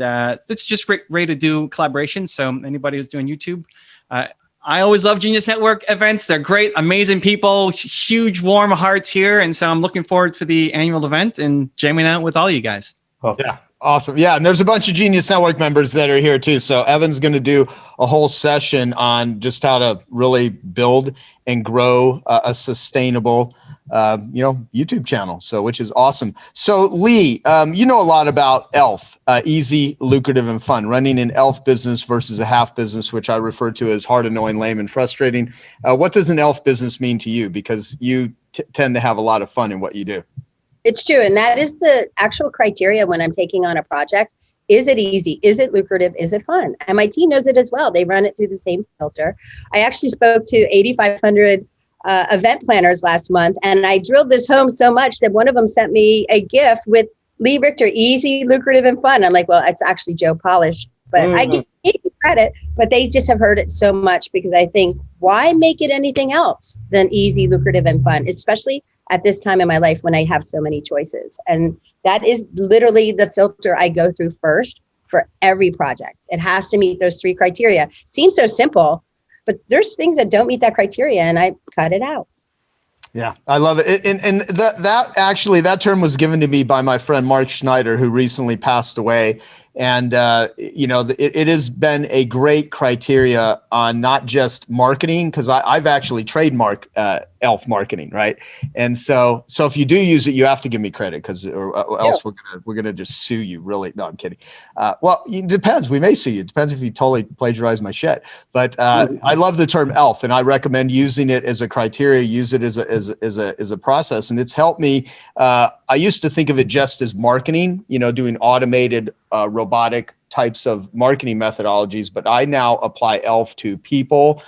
it's just ready to do collaboration. So anybody who's doing YouTube, I always love Genius Network events. They're great, amazing people, huge, warm hearts here. And so I'm looking forward to the annual event and jamming out with all you guys. Awesome. Yeah, awesome. Yeah, and there's a bunch of Genius Network members that are here too. So Evan's going to do a whole session on just how to really build and grow a sustainable YouTube channel. So, which is awesome. So Lee, you know a lot about ELF, easy, lucrative, and fun, running an ELF business versus a half business, which I refer to as hard, annoying, lame, and frustrating. What does an ELF business mean to you? Because you tend to have a lot of fun in what you do. It's true. And that is the actual criteria when I'm taking on a project. Is it easy? Is it lucrative? Is it fun? And my team knows it as well. They run it through the same filter. I actually spoke to 8,500 event planners last month, and I drilled this home so much that one of them sent me a gift with Lee Richter, easy, lucrative, and fun. I'm like, well, it's actually Joe Polish, but I give you credit, but they just have heard it so much because I think, why make it anything else than easy, lucrative, and fun, especially at this time in my life when I have so many choices. And that is literally the filter I go through first for every project. It has to meet those 3 criteria. Seems so simple, but there's things that don't meet that criteria and I cut it out. Yeah, I love it. And that term was given to me by my friend Mark Schneider, who recently passed away. And, it has been a great criteria on not just marketing, because I've actually trademarked ELF marketing, right? And so if you do use it, you have to give me credit, because or else we're gonna just sue you. Really? No, I'm kidding. Well, it depends. We may sue you. It depends if you totally plagiarize my shit. But I love the term ELF, and I recommend using it as a criteria. Use it as a process, and it's helped me. I used to think of it just as marketing, doing automated robotic types of marketing methodologies, but I now apply ELF to people,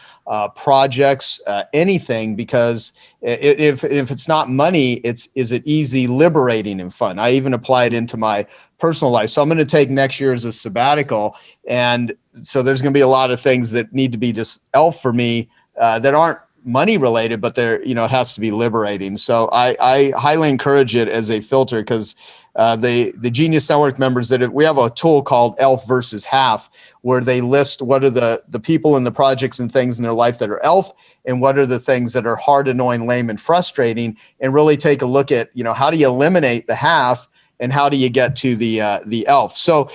projects, anything, because if it's not money, is it easy, liberating, and fun? I even apply it into my personal life. So I'm going to take next year as a sabbatical. And so there's going to be a lot of things that need to be just ELF for me that aren't money related, but it has to be liberating. So I highly encourage it as a filter, because the Genius Network members, we have a tool called ELF versus half, where they list what are the people and the projects and things in their life that are ELF, and what are the things that are hard, annoying, lame, and frustrating, and really take a look at, how do you eliminate the half, and how do you get to the ELF? So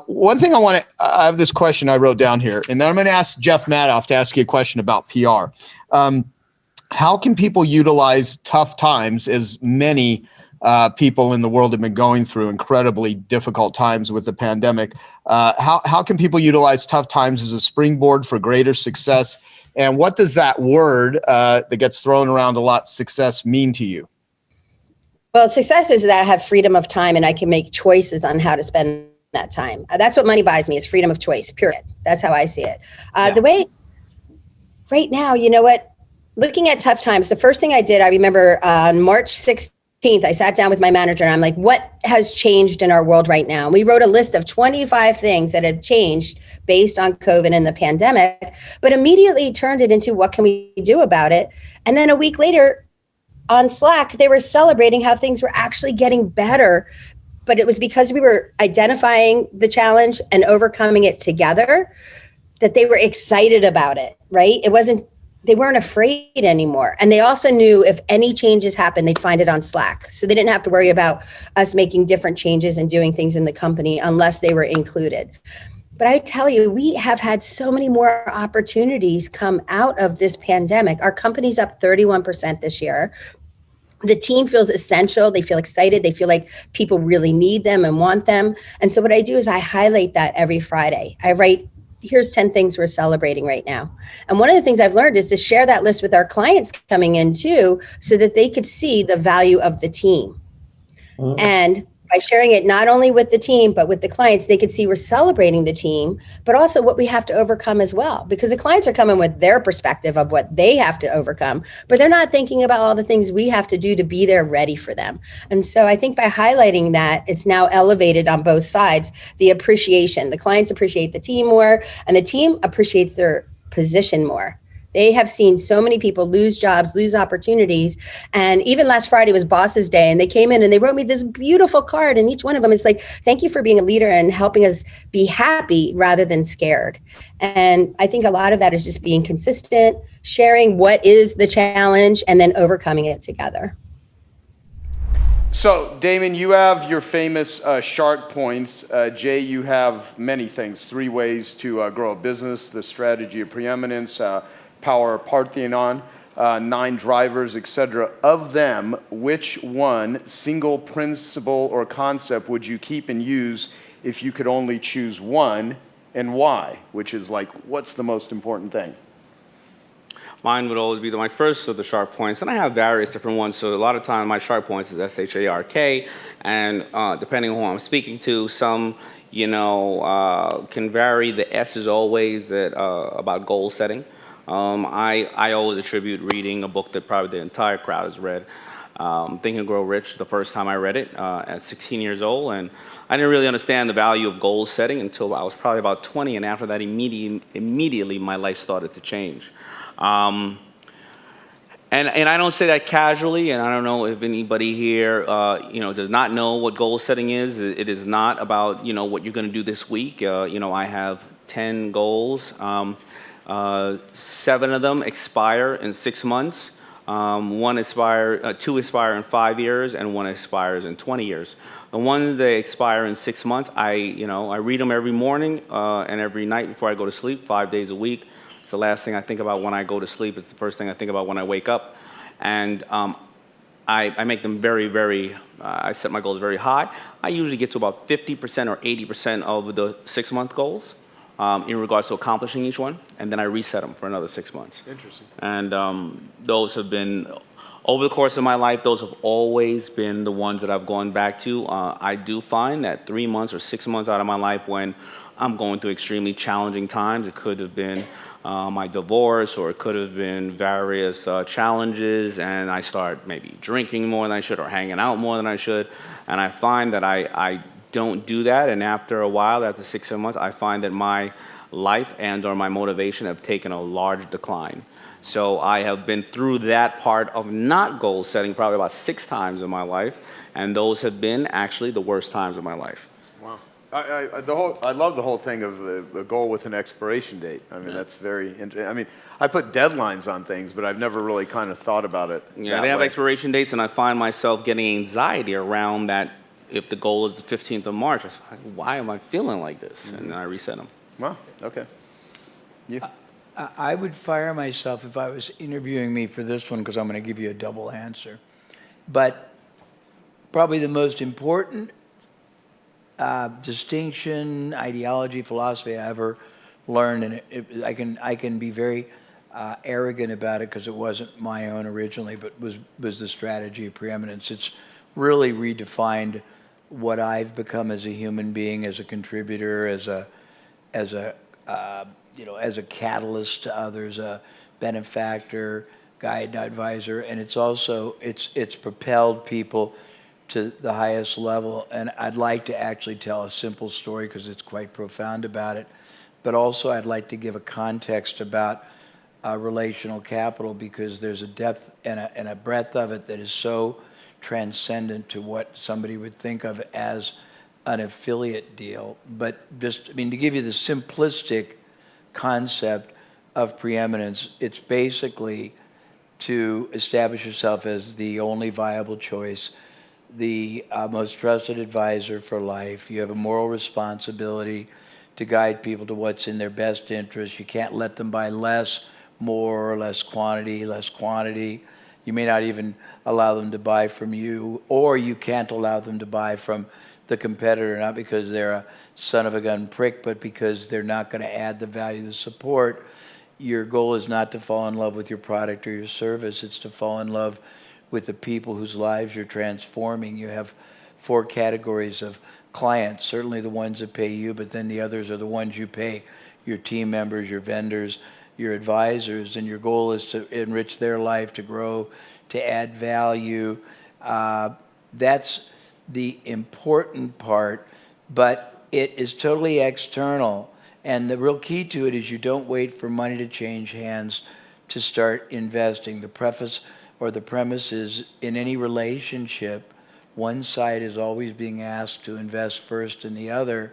one thing I have this question I wrote down here, and then I'm going to ask Jeff Madoff to ask you a question about PR. How can people utilize tough times, as many people in the world have been going through incredibly difficult times with the pandemic? How can people utilize tough times as a springboard for greater success? And what does that word that gets thrown around a lot, success, mean to you? Well, success is that I have freedom of time and I can make choices on how to spend that time. That's what money buys me, is freedom of choice, period. That's how I see it. The way right now, you know what? Looking at tough times, the first thing I did, I remember on March 16th, I sat down with my manager and I'm like, what has changed in our world right now? And we wrote a list of 25 things that have changed based on COVID and the pandemic, but immediately turned it into what can we do about it? And then a week later, on Slack, they were celebrating how things were actually getting better, but it was because we were identifying the challenge and overcoming it together that they were excited about it, right? They weren't afraid anymore. And they also knew if any changes happened, they'd find it on Slack. So they didn't have to worry about us making different changes and doing things in the company unless they were included. But I tell you, we have had so many more opportunities come out of this pandemic. Our company's up 31% this year. The team feels essential. They feel excited. They feel like people really need them and want them. And so what I do is I highlight that every Friday. I write, here's 10 things we're celebrating right now. And one of the things I've learned is to share that list with our clients coming in too, so that they could see the value of the team. And by sharing it not only with the team, but with the clients, they could see we're celebrating the team, but also what we have to overcome as well. Because the clients are coming with their perspective of what they have to overcome, but they're not thinking about all the things we have to do to be there ready for them. And so I think by highlighting that, it's now elevated on both sides, the appreciation. The clients appreciate the team more, and the team appreciates their position more. They have seen so many people lose jobs, lose opportunities. And even last Friday was Boss's Day, and they came in and they wrote me this beautiful card. And each one of them is like, thank you for being a leader and helping us be happy rather than scared. And I think a lot of that is just being consistent, sharing what is the challenge, and then overcoming it together. So, Damon, you have your famous shark points. Jay, you have many things. 3 ways to grow a business, the strategy of preeminence, power Parthenon, 9 drivers, etc. Of them, which one single principle or concept would you keep and use if you could only choose one, and why? Which is like, what's the most important thing? Mine would always be my first of the sharp points, and I have various different ones. So a lot of time my sharp points is SHARK, and depending on who I'm speaking to, some can vary. The S is always that about goal setting. I always attribute reading a book that probably the entire crowd has read, Think and Grow Rich, the first time I read it at 16 years old, and I didn't really understand the value of goal setting until I was probably about 20, and after that immediately my life started to change. And I don't say that casually, and I don't know if anybody here does not know what goal setting is. It is not about what you're going to do this week. I have 10 goals. 7 of them expire in 6 months. 2 expire in 5 years, and 1 expires in 20 years. The ones that expire in 6 months, I read them every morning and every night before I go to sleep, 5 days a week. It's the last thing I think about when I go to sleep. It's the first thing I think about when I wake up. And I make them very, very, I set my goals very high. I usually get to about 50% or 80% of the 6-month goals in regards to accomplishing each one, and then I reset them for another 6 months. Interesting. And those have been, over the course of my life, those have always been the ones that I've gone back to. I do find that 3 months or 6 months out of my life when I'm going through extremely challenging times. It could have been my divorce, or it could have been various challenges, and I start maybe drinking more than I should or hanging out more than I should, and I find that I don't do that, and after a while, after 6-7 months, I find that my life and or my motivation have taken a large decline. So I have been through that part of not goal setting probably about 6 times in my life, and those have been actually the worst times of my life. Wow. I love the whole thing of the goal with an expiration date. I mean, that's very interesting. I mean, I put deadlines on things, but I've never really kind of thought about it. Yeah, they have expiration dates, and I find myself getting anxiety around that. If the goal is the 15th of March, I like, why am I feeling like this? And then I reset them. Wow, okay. You? I would fire myself if I was interviewing me for this one, because I'm going to give you a double answer. But probably the most important distinction, ideology, philosophy I ever learned, and I can be very arrogant about it because it wasn't my own originally, but was the strategy of preeminence. It's really redefined what I've become as a human being, as a contributor, as a catalyst to others, a benefactor, guide, advisor, and it's also it's propelled people to the highest level. And I'd like to actually tell a simple story because it's quite profound about it, but also I'd like to give a context about relational capital, because there's a depth and a breadth of it that is so transcendent to what somebody would think of as an affiliate deal. But just, I mean, to give you the simplistic concept of preeminence, it's basically to establish yourself as the only viable choice, the most trusted advisor for life. You have a moral responsibility to guide people to what's in their best interest. You can't let them buy less, more, or less quantity. You may not even allow them to buy from you, or you can't allow them to buy from the competitor, not because they're a son of a gun prick, but because they're not going to add the value, the support. Your goal is not to fall in love with your product or your service. It's to fall in love with the people whose lives you're transforming. You have 4 categories of clients, certainly the ones that pay you, but then the others are the ones you pay, your team members, your vendors, your advisors, and your goal is to enrich their life, to grow, to add value. That's the important part, but it is totally external. And the real key to it is you don't wait for money to change hands to start investing. The preface or the premise is, in any relationship, one side is always being asked to invest first in the other,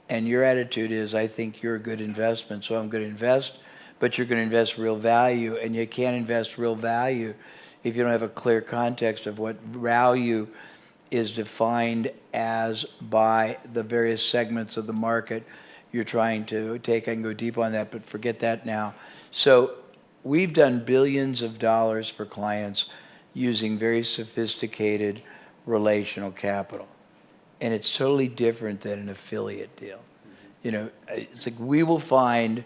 and your attitude is, I think you're a good investment, so I'm going to invest, but you're going to invest real value, and you can't invest real value if you don't have a clear context of what value is defined as by the various segments of the market you're trying to take. I can go deep on that, but forget that now. So we've done billions of dollars for clients using very sophisticated relational capital, and it's totally different than an affiliate deal. You know, it's like we will find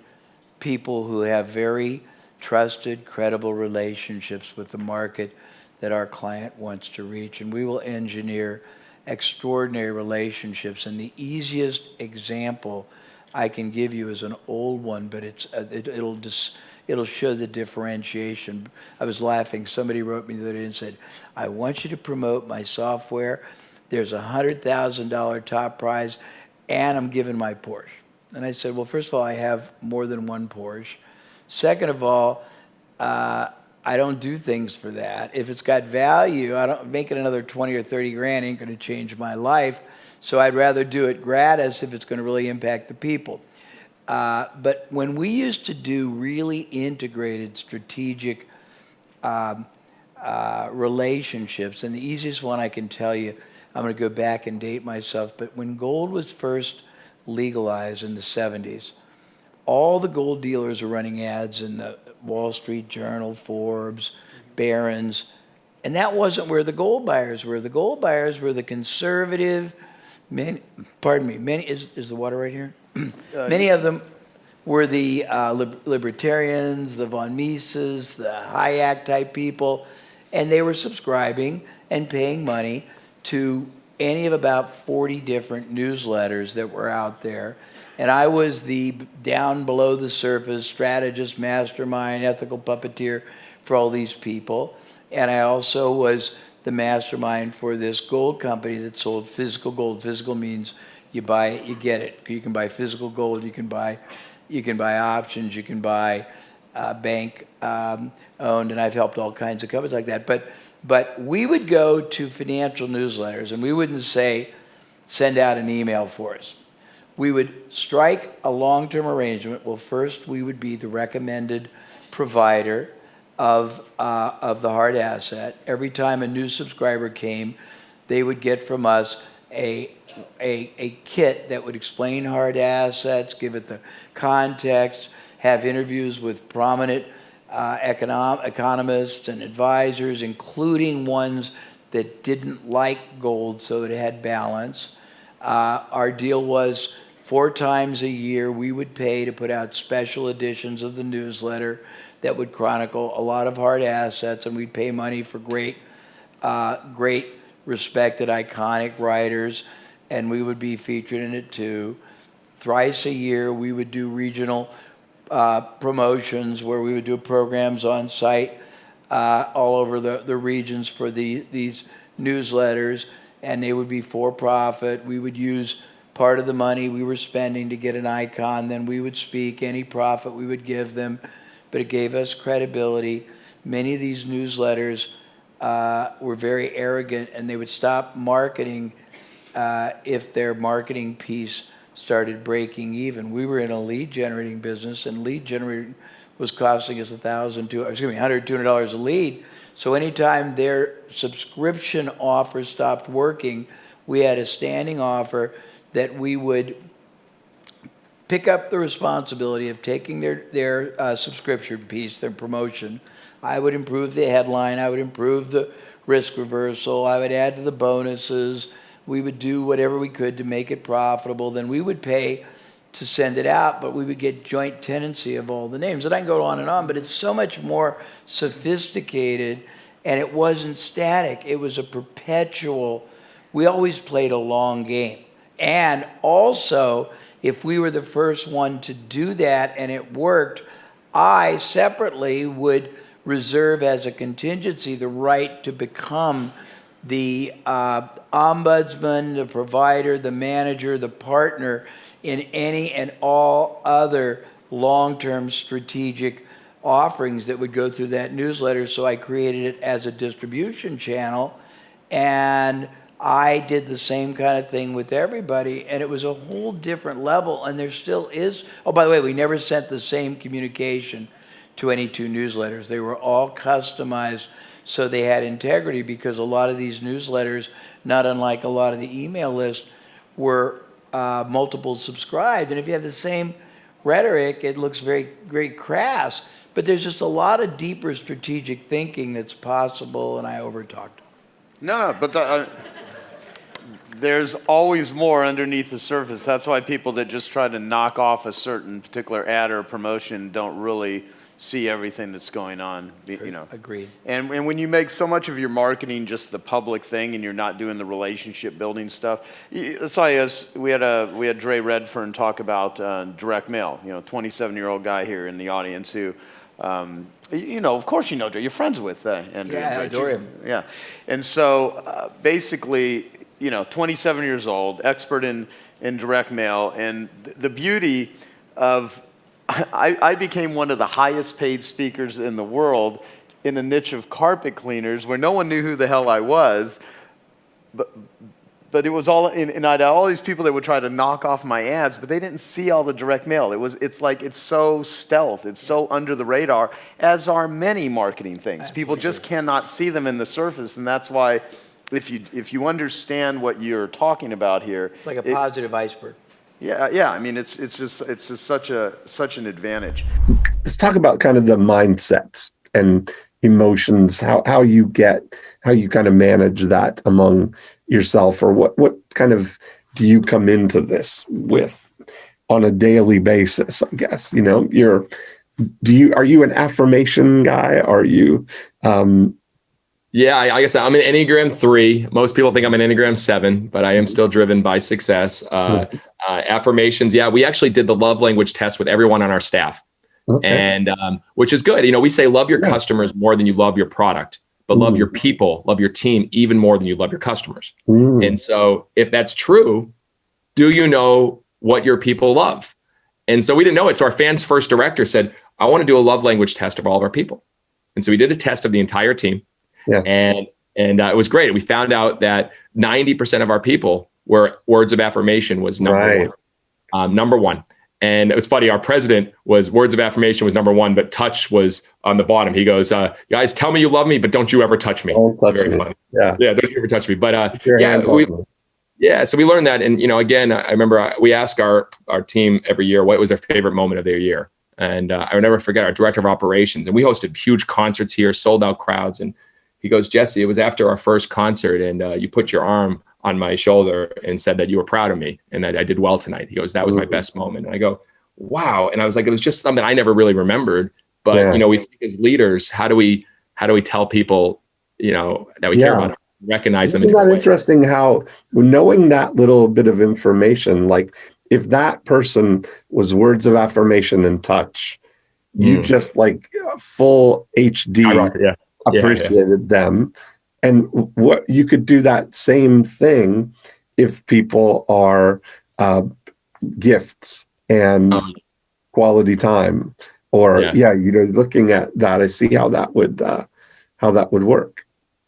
people who have very trusted, credible relationships with the market that our client wants to reach, and we will engineer extraordinary relationships. And the easiest example I can give you is an old one, but it'll show the differentiation. I was laughing. Somebody wrote me the other day and said, I want you to promote my software. There's a $100,000 top prize, and I'm giving my Porsche. And I said, well, first of all, I have more than one Porsche. Second of all, I don't do things for that. If it's got value, I don't make it another 20 or 30 grand ain't going to change my life. So I'd rather do it gratis if it's going to really impact the people. But when we used to do really integrated strategic relationships, and the easiest one I can tell you, I'm going to go back and date myself, but when gold was first legalized in the 70s, all the gold dealers were running ads in the Wall Street Journal, Forbes, Barron's, and that wasn't where the gold buyers were. The gold buyers were the conservative, many, is the water right here? Many of them were the libertarians, the von Mises, the Hayek type people, and they were subscribing and paying money to any of about 40 different newsletters that were out there. And I was the down below the surface strategist, mastermind, ethical puppeteer for all these people. And I also was the mastermind for this gold company that sold physical gold. Physical means you buy it, you get it. You can buy physical gold, you can buy options, you can buy bank owned, and I've helped all kinds of companies like that. But we would go to financial newsletters, and we wouldn't say, send out an email for us. We would strike a long-term arrangement. Well, first we would be the recommended provider of the hard asset. Every time a new subscriber came, they would get from us a kit that would explain hard assets, give it the context, have interviews with prominent economists and advisors, including ones that didn't like gold, so it had balance. Our deal was 4 times a year we would pay to put out special editions of the newsletter that would chronicle a lot of hard assets, and we'd pay money for great respected, iconic writers, and we would be featured in it too. Thrice a year we would do regional promotions where we would do programs on site all over the regions for these newsletters, and they would be for profit. We would use part of the money we were spending to get an icon, then we would speak. Any profit we would give them, but it gave us credibility. Many of these newsletters were very arrogant, and they would stop marketing if their marketing piece started breaking even. We were in a lead generating business, and lead generating was costing us $100, $200 a lead. So anytime their subscription offer stopped working, we had a standing offer that we would pick up the responsibility of taking their subscription piece, their promotion. I would improve the headline, I would improve the risk reversal, I would add to the bonuses, we would do whatever we could to make it profitable. Then we would pay to send it out, but we would get joint tenancy of all the names. And I can go on, but it's so much more sophisticated, and it wasn't static. It was a perpetual, we always played a long game. And also, if we were the first one to do that and it worked, I separately would reserve as a contingency the right to become the ombudsman, the provider, the manager, the partner in any and all other long-term strategic offerings that would go through that newsletter. So I created it as a distribution channel, and I did the same kind of thing with everybody, and it was a whole different level, and there still is. Oh, by the way, we never sent the same communication to any 2 newsletters. They were all customized so they had integrity, because a lot of these newsletters, not unlike a lot of the email list, were multiple subscribed. And if you have the same rhetoric, it looks very crass, but there's just a lot of deeper strategic thinking that's possible, and I overtalked. No, but there's always more underneath the surface. That's why people that just try to knock off a certain particular ad or promotion don't really see everything that's going on. You know. Agreed. And when you make so much of your marketing just the public thing, and you're not doing the relationship building stuff. That's why we had Dre Redfern talk about direct mail. 27-year-old guy here in the audience who. Of course you know Dre. You're friends with Andrew. Yeah, I adore him. Yeah, and so basically, 27 years old, expert in direct mail, and the beauty of I became one of the highest paid speakers in the world in the niche of carpet cleaners, where no one knew who the hell I was, but it was all, and I'd had all these people that would try to knock off my ads, but they didn't see all the direct mail. It's so stealth, it's so under the radar, as are many marketing things. People just cannot see them in the surface, and that's why if you understand what you're talking about here, it's like a positive iceberg. Yeah. I mean, it's just such an advantage. Let's talk about kind of the mindsets and emotions, how you kind of manage that among yourself, or what kind of do you come into this with on a daily basis? I guess are you an affirmation guy? Are you Yeah, like I said, I'm an Enneagram 3. Most people think I'm an Enneagram 7, but I am still driven by success. Affirmations. Yeah, we actually did the love language test with everyone on our staff. Okay. And which is good. We say love your customers more than you love your product, but love your people, love your team even more than you love your customers. And so if that's true, do you know what your people love? And so we didn't know it. So our fans first director said, I want to do a love language test of all of our people. And so we did a test of the entire team. Yes. And it was great. We found out that 90% of our people were words of affirmation was number one. Number one. And it was funny, our president was words of affirmation was number one, but touch was on the bottom. He goes, guys, tell me you love me, but don't you ever touch me. Don't touch me. Funny. Yeah. Yeah, don't you ever touch me. But yeah, so we learned that. And, again, I remember we ask our team every year, what was their favorite moment of their year? And I would never forget our director of operations. And we hosted huge concerts here, sold out crowds. And he goes, Jesse, it was after our first concert and you put your arm on my shoulder and said that you were proud of me and that I did well tonight. He goes, that was my best moment. And I go, wow. And I was like, it was just something I never really remembered. But, we think as leaders, how do we tell people, that we care about them, recognize them? Isn't that interesting how knowing that little bit of information, like if that person was words of affirmation and touch, you just like full HD appreciated them. And what you could do that same thing if people are gifts and quality time, or looking at that, I see how that would work.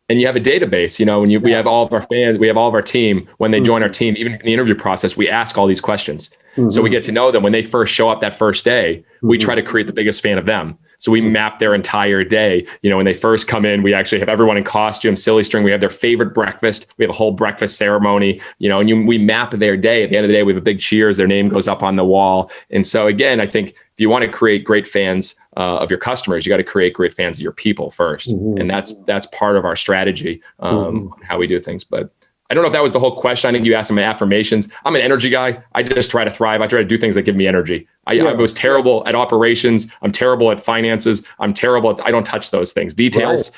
And you have a database, when we have all of our fans, we have all of our team, when they join our team, even in the interview process, we ask all these questions. So we get to know them when they first show up that first day. We try to create the biggest fan of them. So we map their entire day. When they first come in, we actually have everyone in costume, silly string. We have their favorite breakfast. We have a whole breakfast ceremony, and we map their day. At the end of the day, we have a big cheers. Their name goes up on the wall. And so again, I think if you want to create great fans of your customers, you got to create great fans of your people first. And that's part of our strategy on how we do things. But I don't know if that was the whole question. I think you asked them affirmations. I'm an energy guy. I just try to thrive. I try to do things that give me energy. I was terrible at operations. I'm terrible at finances. I don't touch those things. Details.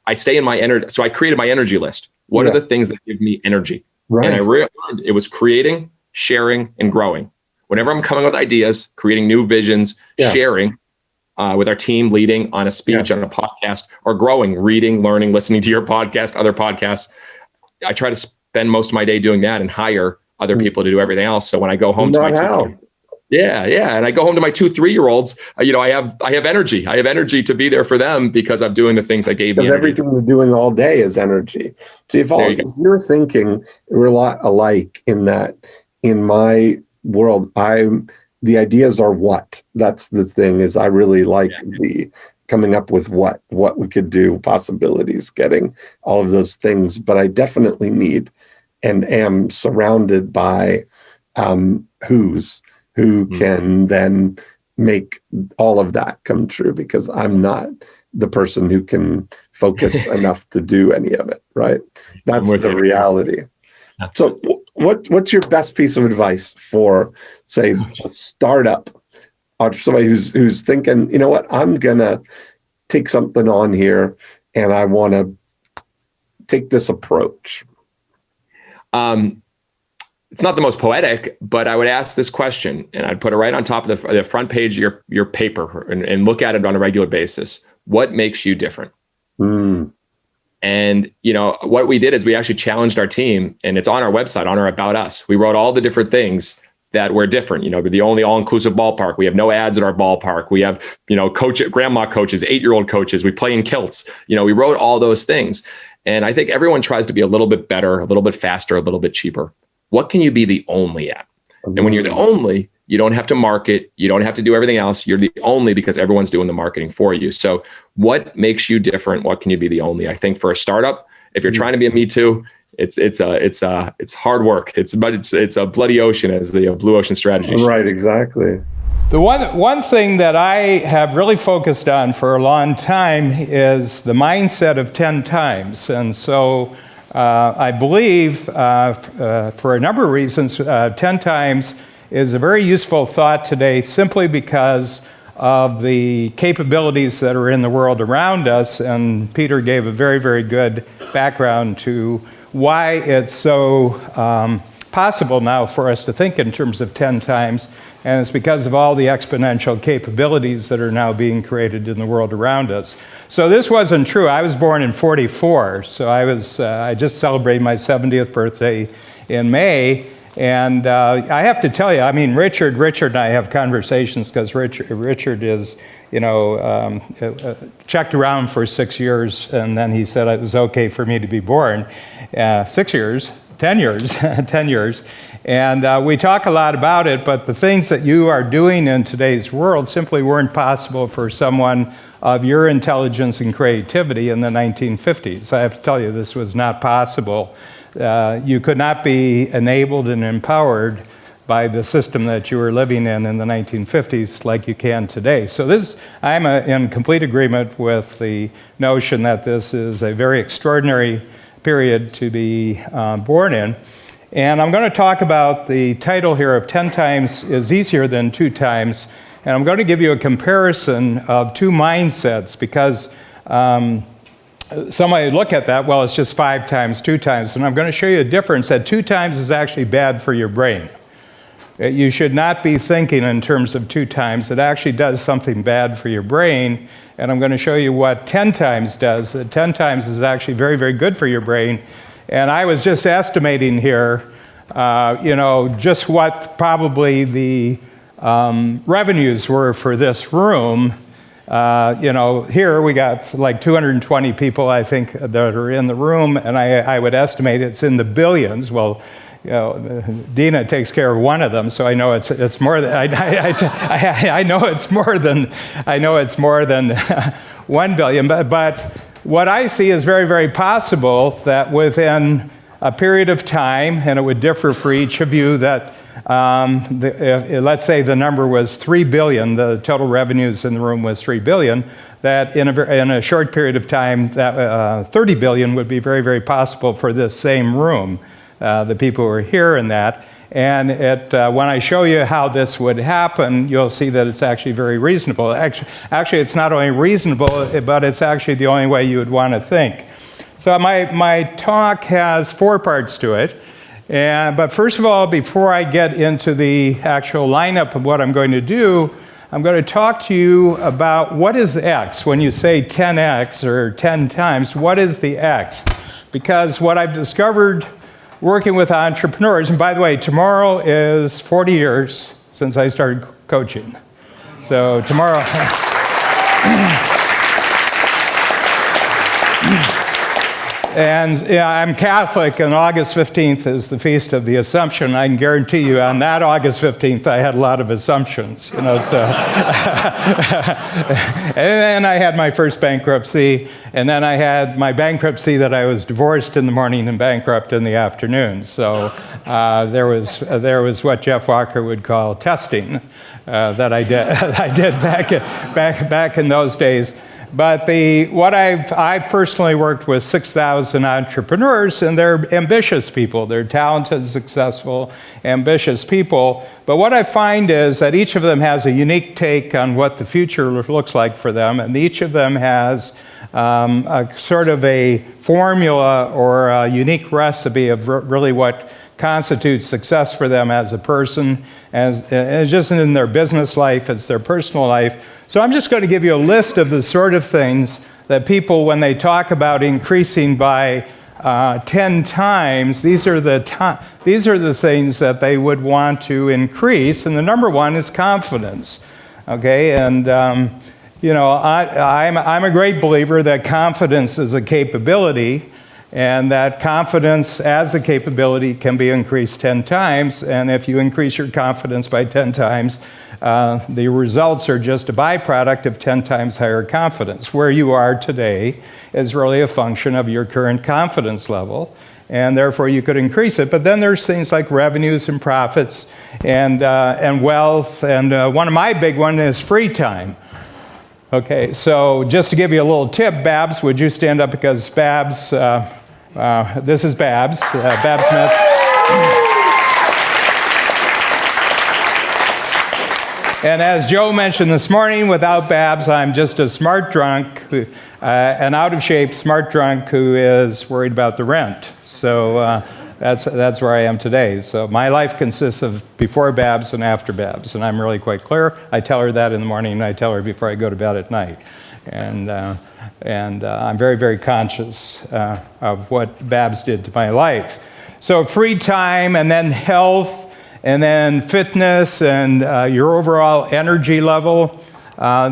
I stay in my energy. So I created my energy list. What are the things that give me energy? And I learned it was creating, sharing, and growing. Whenever I'm coming with ideas, creating new visions, sharing with our team, leading on a speech, on a podcast, or growing, reading, learning, listening to your podcast, other podcasts, I try to spend most of my day doing that and hire other people to do everything else. So when I go home and I go home to my 2 3-year-olds, I have energy. I have energy to be there for them because I'm doing the things that gave me energy. Because everything you're doing all day is energy. See, if you're thinking, we're a lot alike in that. In my world, the ideas are what. That's the thing. Is I really like the coming up with what we could do, possibilities, getting all of those things. But I definitely need and am surrounded by who can then make all of that come true, because I'm not the person who can focus enough to do any of it, right? That's the reality. So what's your best piece of advice for, say, a startup, or somebody who's thinking, you know what, I'm going to take something on here and I want to take this approach? It's not the most poetic, but I would ask this question, and I'd put it right on top of the front page of your paper and look at it on a regular basis. What makes you different? And, what we did is we actually challenged our team, and it's on our website, on our About Us. We wrote all the different things that we're different. We're the only all-inclusive ballpark. We have no ads at our ballpark. We have, grandma coaches, 8-year-old coaches. We play in kilts. We wrote all those things. And I think everyone tries to be a little bit better, a little bit faster, a little bit cheaper. What can you be the only at? And when you're the only, you don't have to market. You don't have to do everything else. You're the only because everyone's doing the marketing for you. So what makes you different? What can you be the only? I think for a startup, if you're trying to be a Me Too, it's hard work. It's a bloody ocean, as the Blue Ocean strategy. Right, exactly. The one thing that I have really focused on for a long time is the mindset of 10 times. And so I believe for a number of reasons, 10 times is a very useful thought today, simply because of the capabilities that are in the world around us, and Peter gave a very, very good background to why it's so possible now for us to think in terms of 10 times, and it's because of all the exponential capabilities that are now being created in the world around us. So this wasn't true. I was born in 44, so I just celebrated my 70th birthday in May, and I have to tell you, I mean, Richard and I have conversations because Richard is, checked around for 6 years, and then he said it was okay for me to be born. 6 years, 10 years, 10 years. And we talk a lot about it, but the things that you are doing in today's world simply weren't possible for someone of your intelligence and creativity in the 1950s. I have to tell you, this was not possible. You could not be enabled and empowered by the system that you were living in the 1950s like you can today. So I'm in complete agreement with the notion that this is a very extraordinary period to be born in. And I'm going to talk about the title here of 10 times is easier than 2 times. And I'm going to give you a comparison of 2 mindsets because somebody look at that, well, it's just 5 times, 2 times. And I'm going to show you a difference that 2 times is actually bad for your brain. You should not be thinking in terms of 2 times. It actually does something bad for your brain. And I'm going to show you what 10 times does. That 10 times is actually very, very good for your brain. And I was just estimating here, just what probably the revenues were for this room. Here we got like 220 people, I think, that are in the room, and I would estimate it's in the billions. Well, Dina takes care of one of them, so I know it's more than I know it's more than 1 billion. But what I see is very, very possible that within a period of time, and it would differ for each of you, that let's say the number was 3 billion, the total revenues in the room was 3 billion, that in a short period of time, that 30 billion would be very, very possible for this same room, the people who are here and that. And when I show you how this would happen, you'll see that it's actually very reasonable. Actually, it's not only reasonable, but it's actually the only way you would want to think. So my talk has 4 parts to it. But first of all, before I get into the actual lineup of what I'm going to do, I'm going to talk to you about what is X. When you say 10X or 10 times, what is the X? Because what I've discovered working with entrepreneurs, and by the way, tomorrow is 40 years since I started coaching. So tomorrow, and I'm Catholic, and August 15th is the Feast of the Assumption. I can guarantee you on that August 15th, I had a lot of assumptions, so. And then I had my first bankruptcy, and then I had my bankruptcy that I was divorced in the morning and bankrupt in the afternoon. So there was what Jeff Walker would call testing that I did back in those days. But I've personally worked with 6,000 entrepreneurs, and they're ambitious people. They're talented, successful, ambitious people. But what I find is that each of them has a unique take on what the future looks like for them, and each of them has a sort of a formula or a unique recipe of really what constitutes success for them as a person, as just in their business life, it's their personal life. So I'm just going to give you a list of the sort of things that people, when they talk about increasing by 10 times, these are the things that they would want to increase. And the number one is confidence. Okay, and I'm a great believer that confidence is a capability, and that confidence as a capability can be increased 10 times. And if you increase your confidence by 10 times, the results are just a byproduct of 10 times higher confidence. Where you are today is really a function of your current confidence level, and therefore you could increase it. But then there's things like revenues and profits and wealth, and one of my big ones is free time. Okay, so just to give you a little tip, Babs, would you stand up, because Babs, this is Babs, Babs Smith. And as Joe mentioned this morning, without Babs, I'm just a smart drunk, an out-of-shape smart drunk who is worried about the rent. So that's where I am today. So my life consists of before Babs and after Babs, and I'm really quite clear. I tell her that in the morning, and I tell her before I go to bed at night. And I'm very, very conscious of what Babs did to my life. So free time, and then health, and then fitness, and your overall energy level.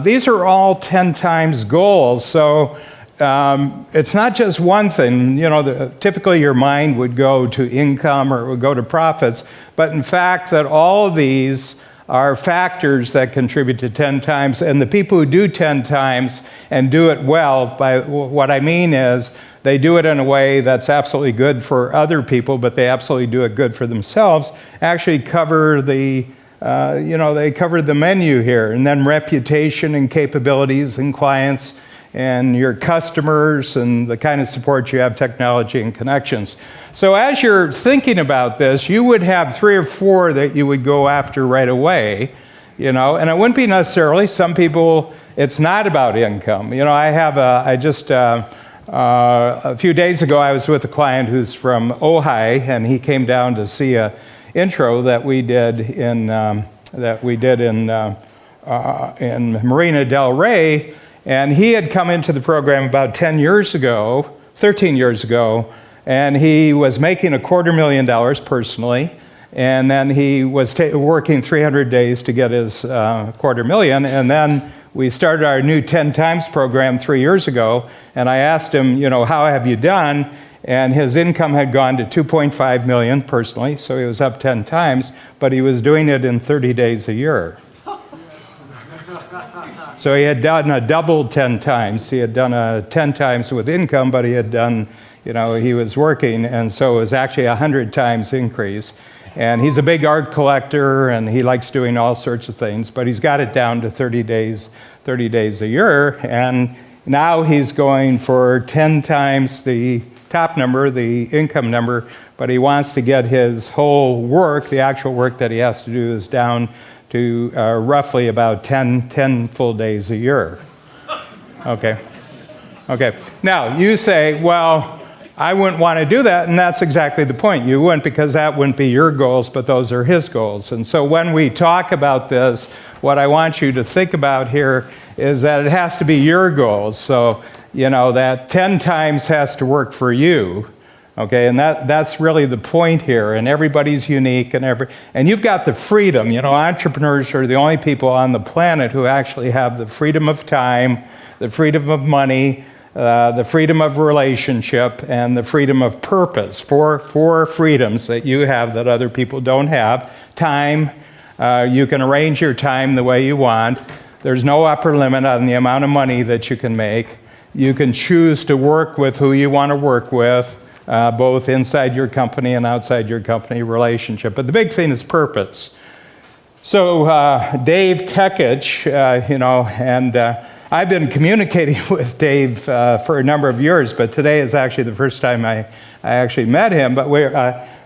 These are all 10 times goals. So it's not just one thing. You know, typically your mind would go to income or it would go to profits, but in fact that all of these are factors that contribute to 10 times. And the people who do 10 times and do it well, by what I mean is they do it in a way that's absolutely good for other people, but they absolutely do it good for themselves, actually cover the they cover the menu here. And then reputation and capabilities and clients and your customers and the kind of support you have, technology and connections. So as you're thinking about this, you would have 3 or 4 that you would go after right away, you know, and it wouldn't be necessarily, some people, it's not about income. You know, a few days ago, I was with a client who's from Ojai, and he came down to see a intro that we did in Marina Del Rey, and he had come into the program about 13 years ago, and he was making $250,000 personally, and then he was working 300 days to get his $250,000, and then we started our new 10 times program 3 years ago, and I asked him, you know, how have you done? And his income had gone to $2.5 million personally, so he was up 10 times, but he was doing it in 30 days a year. So he had done a double 10 times. He had done a 10 times with income, but he had done, you know, he was working, and so it was actually 100 times increase. And he's a big art collector, and he likes doing all sorts of things, but he's got it down to 30 days a year, and now he's going for 10 times the top number, the income number, but he wants to get his whole work, the actual work that he has to do, is down to roughly about 10 full days a year. Okay. Now, you say, well, I wouldn't want to do that, and that's exactly the point. You wouldn't, because that wouldn't be your goals, but those are his goals. And so when we talk about this, what I want you to think about here is that it has to be your goals. So, you know, that 10 times has to work for you. Okay, and that's really the point here, and everybody's unique, and you've got the freedom. You know, entrepreneurs are the only people on the planet who actually have the freedom of time, the freedom of money, the freedom of relationship, and the freedom of purpose. Four freedoms that you have that other people don't have. Time, you can arrange your time the way you want. There's no upper limit on the amount of money that you can make. You can choose to work with who you want to work with, both inside your company and outside your company relationship. But the big thing is purpose. So Dave Kekich, and I've been communicating with Dave for a number of years, but today is actually the first time I actually met him. But we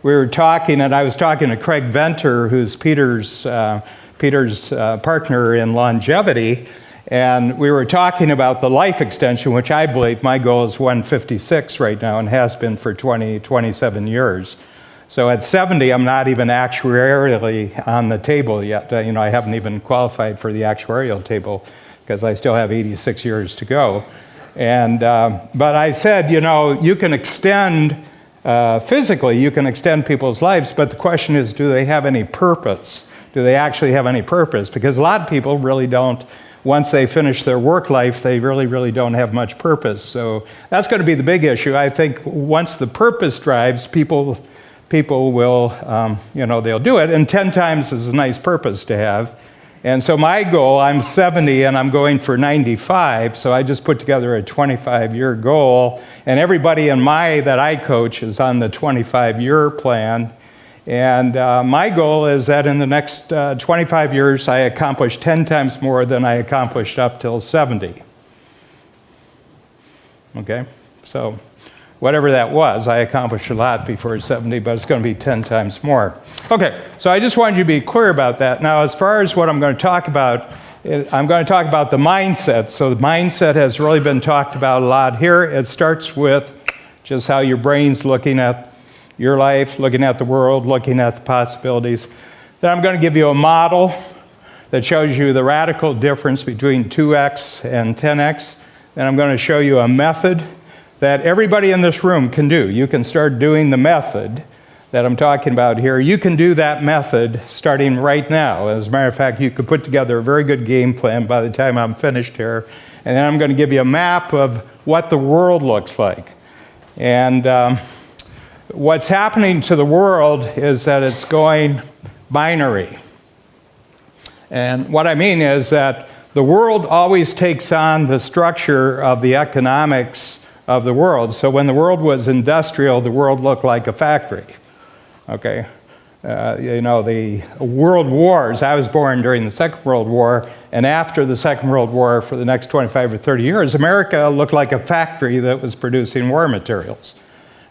were talking, and I was talking to Craig Venter, who's Peter's partner in longevity, and we were talking about the life extension, which I believe my goal is 156 right now and has been for 27 years. So at 70, I'm not even actuarially on the table yet. I haven't even qualified for the actuarial table because I still have 86 years to go. And but I said, you can extend, physically, you can extend people's lives, but the question is, do they have any purpose? Do they actually have any purpose? Because a lot of people really don't. Once they finish their work life, they really don't have much purpose. So that's going to be the big issue. I think once the purpose drives, people will, they'll do it. And 10 times is a nice purpose to have. And so my goal, I'm 70 and I'm going for 95. So I just put together a 25-year goal. And everybody that I coach is on the 25-year plan. And my goal is that in the next 25 years, I accomplish 10 times more than I accomplished up till 70. Okay? So whatever that was. I accomplished a lot before 70, but it's going to be 10 times more. Okay, so I just wanted you to be clear about that. Now, as far as what I'm going to talk about, I'm going to talk about the mindset. So the mindset has really been talked about a lot here. It starts with just how your brain's looking at your life, looking at the world, looking at the possibilities. Then I'm going to give you a model that shows you the radical difference between 2x and 10x. Then I'm going to show you a method that everybody in this room can do. You can start doing the method that I'm talking about here. You can do that method starting right now. As a matter of fact, you could put together a very good game plan by the time I'm finished here. And then I'm going to give you a map of what the world looks like. And what's happening to the world is that it's going binary. And what I mean is that the world always takes on the structure of the economics of the world. So when the world was industrial, the world looked like a factory. Okay, the world wars, I was born during the Second World War, and after the Second World War, for the next 25 or 30 years, America looked like a factory that was producing war materials.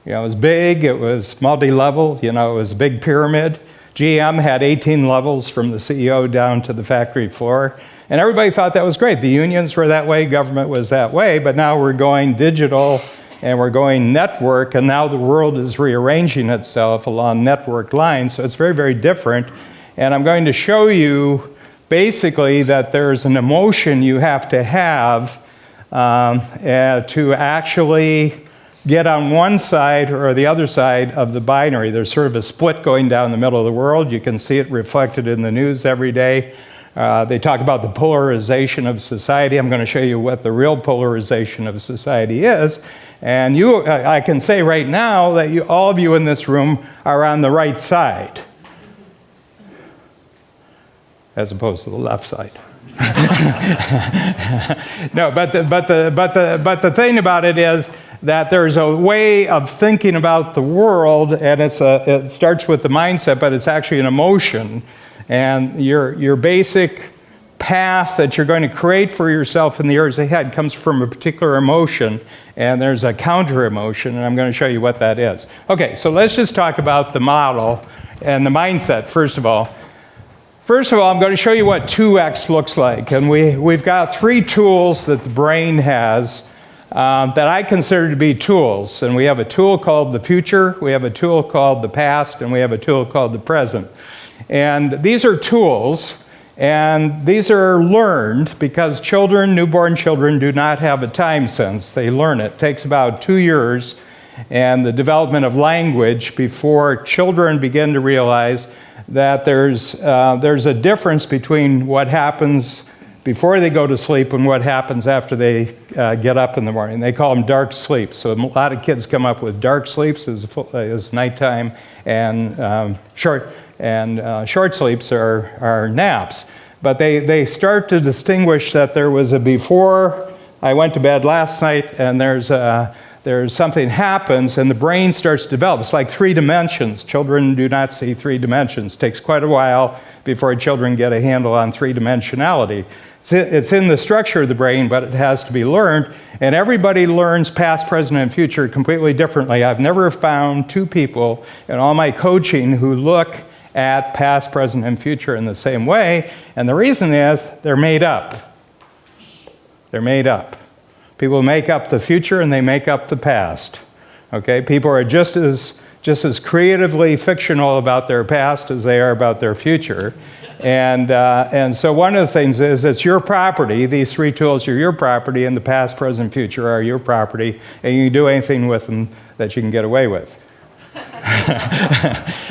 It was big, it was multi-level, it was a big pyramid. GM had 18 levels from the CEO down to the factory floor. And everybody thought that was great. The unions were that way, government was that way, but now we're going digital and we're going network, and now the world is rearranging itself along network lines, so it's very, very different. And I'm going to show you basically that there's an emotion you have to actually get on one side or the other side of the binary. There's sort of a split going down the middle of the world. You can see it reflected in the news every day. They talk about the polarization of society. I'm going to show you what the real polarization of society is. And I can say right now that all of you in this room are on the right side, as opposed to the left side. No, but the thing about it is that there's a way of thinking about the world, and it starts with the mindset, but it's actually an emotion. And your basic path that you're going to create for yourself in the years ahead comes from a particular emotion, and there's a counter emotion, and I'm going to show you what that is. Okay, so let's just talk about the model and the mindset, first of all. First of all, I'm going to show you what 2x looks like. And we've got 3 tools that the brain has that I consider to be tools. And we have a tool called the future, we have a tool called the past, and we have a tool called the present. And these are tools, and these are learned because newborn children do not have a time sense. They learn it. It takes about 2 years and the development of language before children begin to realize that there's a difference between what happens before they go to sleep and what happens after they get up in the morning. They call them dark sleeps. So a lot of kids come up with dark sleeps as nighttime, and short sleeps are naps. But they start to distinguish that there was a before I went to bed last night, and there's something happens and the brain starts to develop. It's like 3 dimensions. Children do not see 3 dimensions. It takes quite a while before children get a handle on 3-dimensionality. It's in the structure of the brain, but it has to be learned. And everybody learns past, present, and future completely differently. I've never found 2 people in all my coaching who look at past, present, and future in the same way. And the reason is they're made up. They're made up. People make up the future and they make up the past. Okay? People are just as creatively fictional about their past as they are about their future. And so one of the things is it's your property. These 3 tools are your property, and the past, present, future are your property, and you can do anything with them that you can get away with.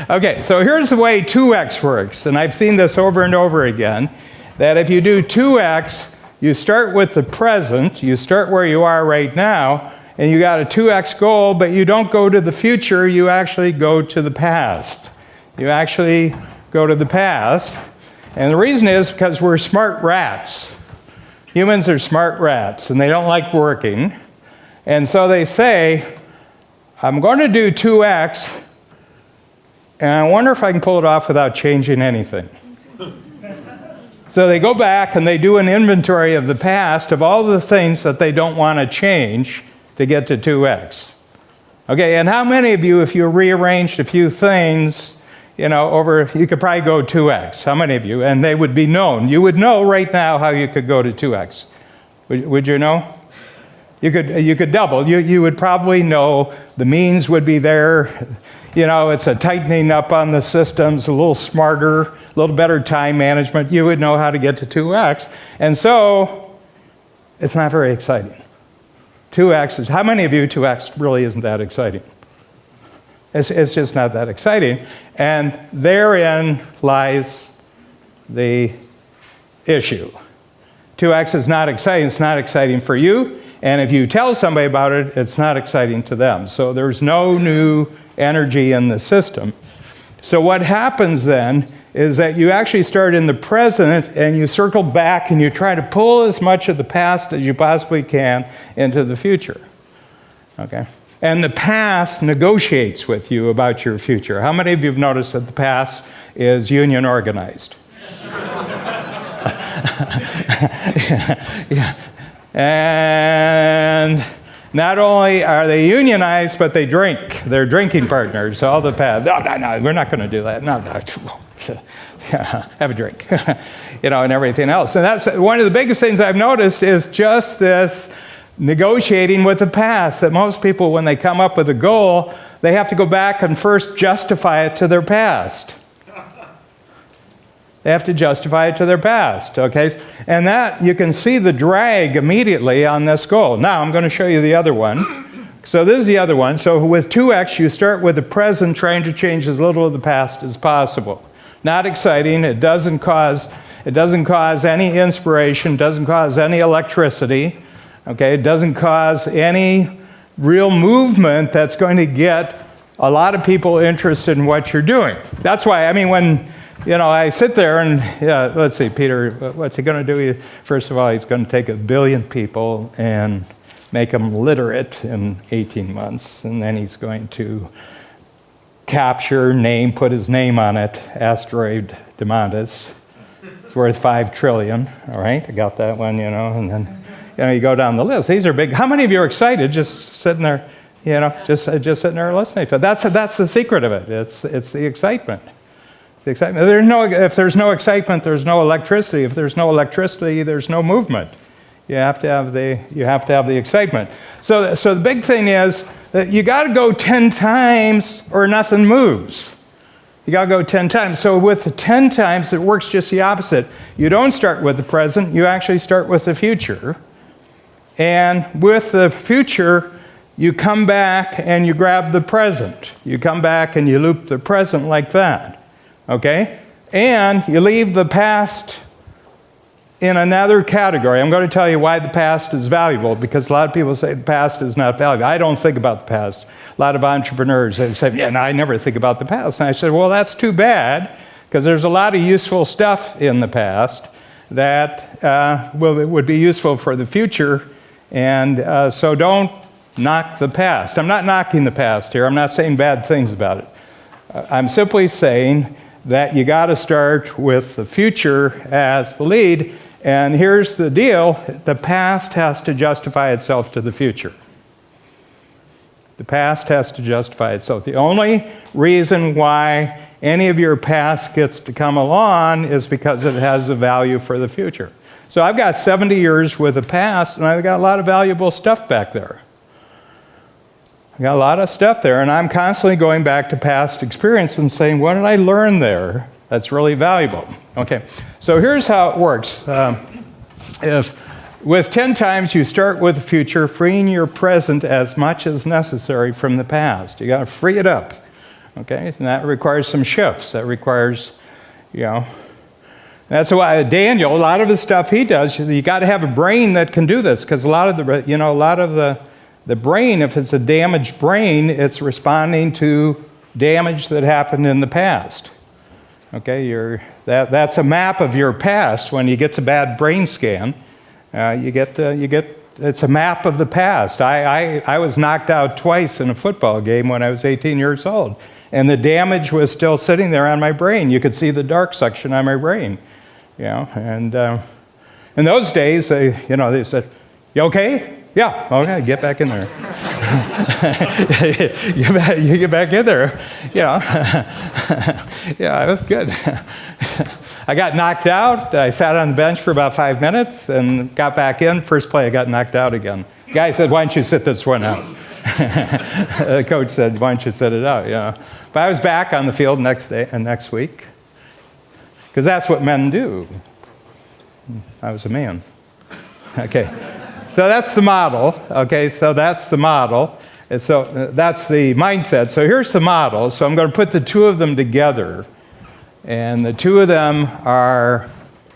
Okay, so here's the way 2x works, and I've seen this over and over again, that if you do 2x, you start with the present, you start where you are right now, and you got a 2x goal, but you don't go to the future, you actually go to the past. You actually go to the past. And the reason is because we're smart rats. Humans are smart rats, and they don't like working. And so they say, I'm going to do 2x, and I wonder if I can pull it off without changing anything. So they go back and they do an inventory of the past of all the things that they don't want to change to get to 2x. Okay, and how many of you, if you rearranged a few things, you could probably go 2x. How many of you? And they would be known. You would know right now how you could go to 2x. Would you know? You could double. You would probably know the means would be there. It's a tightening up on the systems, a little smarter, a little better time management. You would know how to get to 2x. And so it's not very exciting. 2x is, how many of you 2x really isn't that exciting? It's just not that exciting. And therein lies the issue. 2x is not exciting. It's not exciting for you. And if you tell somebody about it, it's not exciting to them. So there's no new energy in the system. So what happens then is that you actually start in the present and you circle back and you try to pull as much of the past as you possibly can into the future. Okay? And the past negotiates with you about your future. How many of you have noticed that the past is union organized? Yeah. And not only are they unionized, but they drink. They're drinking partners, all the past. No, we're not going to do that. No. Have a drink. And everything else. And that's one of the biggest things I've noticed is just this negotiating with the past, that most people, when they come up with a goal, they have to go back and first justify it to their past. They have to justify it to their past, okay? And that, you can see the drag immediately on this goal. Now, I'm going to show you the other one. So this is the other one. So with 2x, you start with the present, trying to change as little of the past as possible. Not exciting. It doesn't cause any inspiration, doesn't cause any electricity, okay? It doesn't cause any real movement that's going to get a lot of people interested in what you're doing. That's why, when I sit there and, let's see, Peter, what's he going to do? First of all, he's going to take 1 billion people and make them literate in 18 months. And then he's going to put his name on it, asteroid Diamandis. It's worth 5 trillion, all right? I got that one, and then, you go down the list. These are big. How many of you are excited just sitting there, just sitting there listening to it? That's the secret of it. It's the excitement. The excitement. If there's no excitement, there's no electricity. If there's no electricity, there's no movement. You have to have the excitement. So the big thing is that you got to go 10 times or nothing moves. You got to go 10 times. So with the 10 times, it works just the opposite. You don't start with the present. You actually start with the future. And with the future, you come back and you grab the present. You come back and you loop the present like that. Okay? And you leave the past in another category. I'm going to tell you why the past is valuable, because a lot of people say the past is not valuable. I don't think about the past. A lot of entrepreneurs, they say, I never think about the past. And I said, well, that's too bad, because there's a lot of useful stuff in the past that would be useful for the future. And so don't knock the past. I'm not knocking the past here. I'm not saying bad things about it. I'm simply saying that you got to start with the future as the lead. And here's the deal. The past has to justify itself to the future. The past has to justify itself. The only reason why any of your past gets to come along is because it has a value for the future. So I've got 70 years with the past, and I've got a lot of valuable stuff back there. I got a lot of stuff there, and I'm constantly going back to past experience and saying, what did I learn there that's really valuable? Okay, so here's how it works. With 10 times, you start with the future, freeing your present as much as necessary from the past. You got to free it up, okay? And that requires some shifts. That requires, that's why Daniel, a lot of the stuff he does, you got to have a brain that can do this, because a lot of the brain, if it's a damaged brain, it's responding to damage that happened in the past. Okay, that's a map of your past. When you get a bad brain scan, it's a map of the past. I was knocked out twice in a football game when I was 18 years old, and the damage was still sitting there on my brain. You could see the dark section on my brain, And in those days, they said, "You okay?" Yeah, okay, get back in there. You get back in there, you know. Yeah, it was good. I got knocked out. I sat on the bench for about 5 minutes and got back in. First play, I got knocked out again. The guy said, "Why don't you sit this one out?" The coach said, "Why don't you sit it out?" You know. But I was back on the field next day and next week, because that's what men do. I was a man. Okay, so that's the model. Okay, so that's the model. And so that's the mindset. So here's the model. So I'm going to put the two of them together. And the two of them are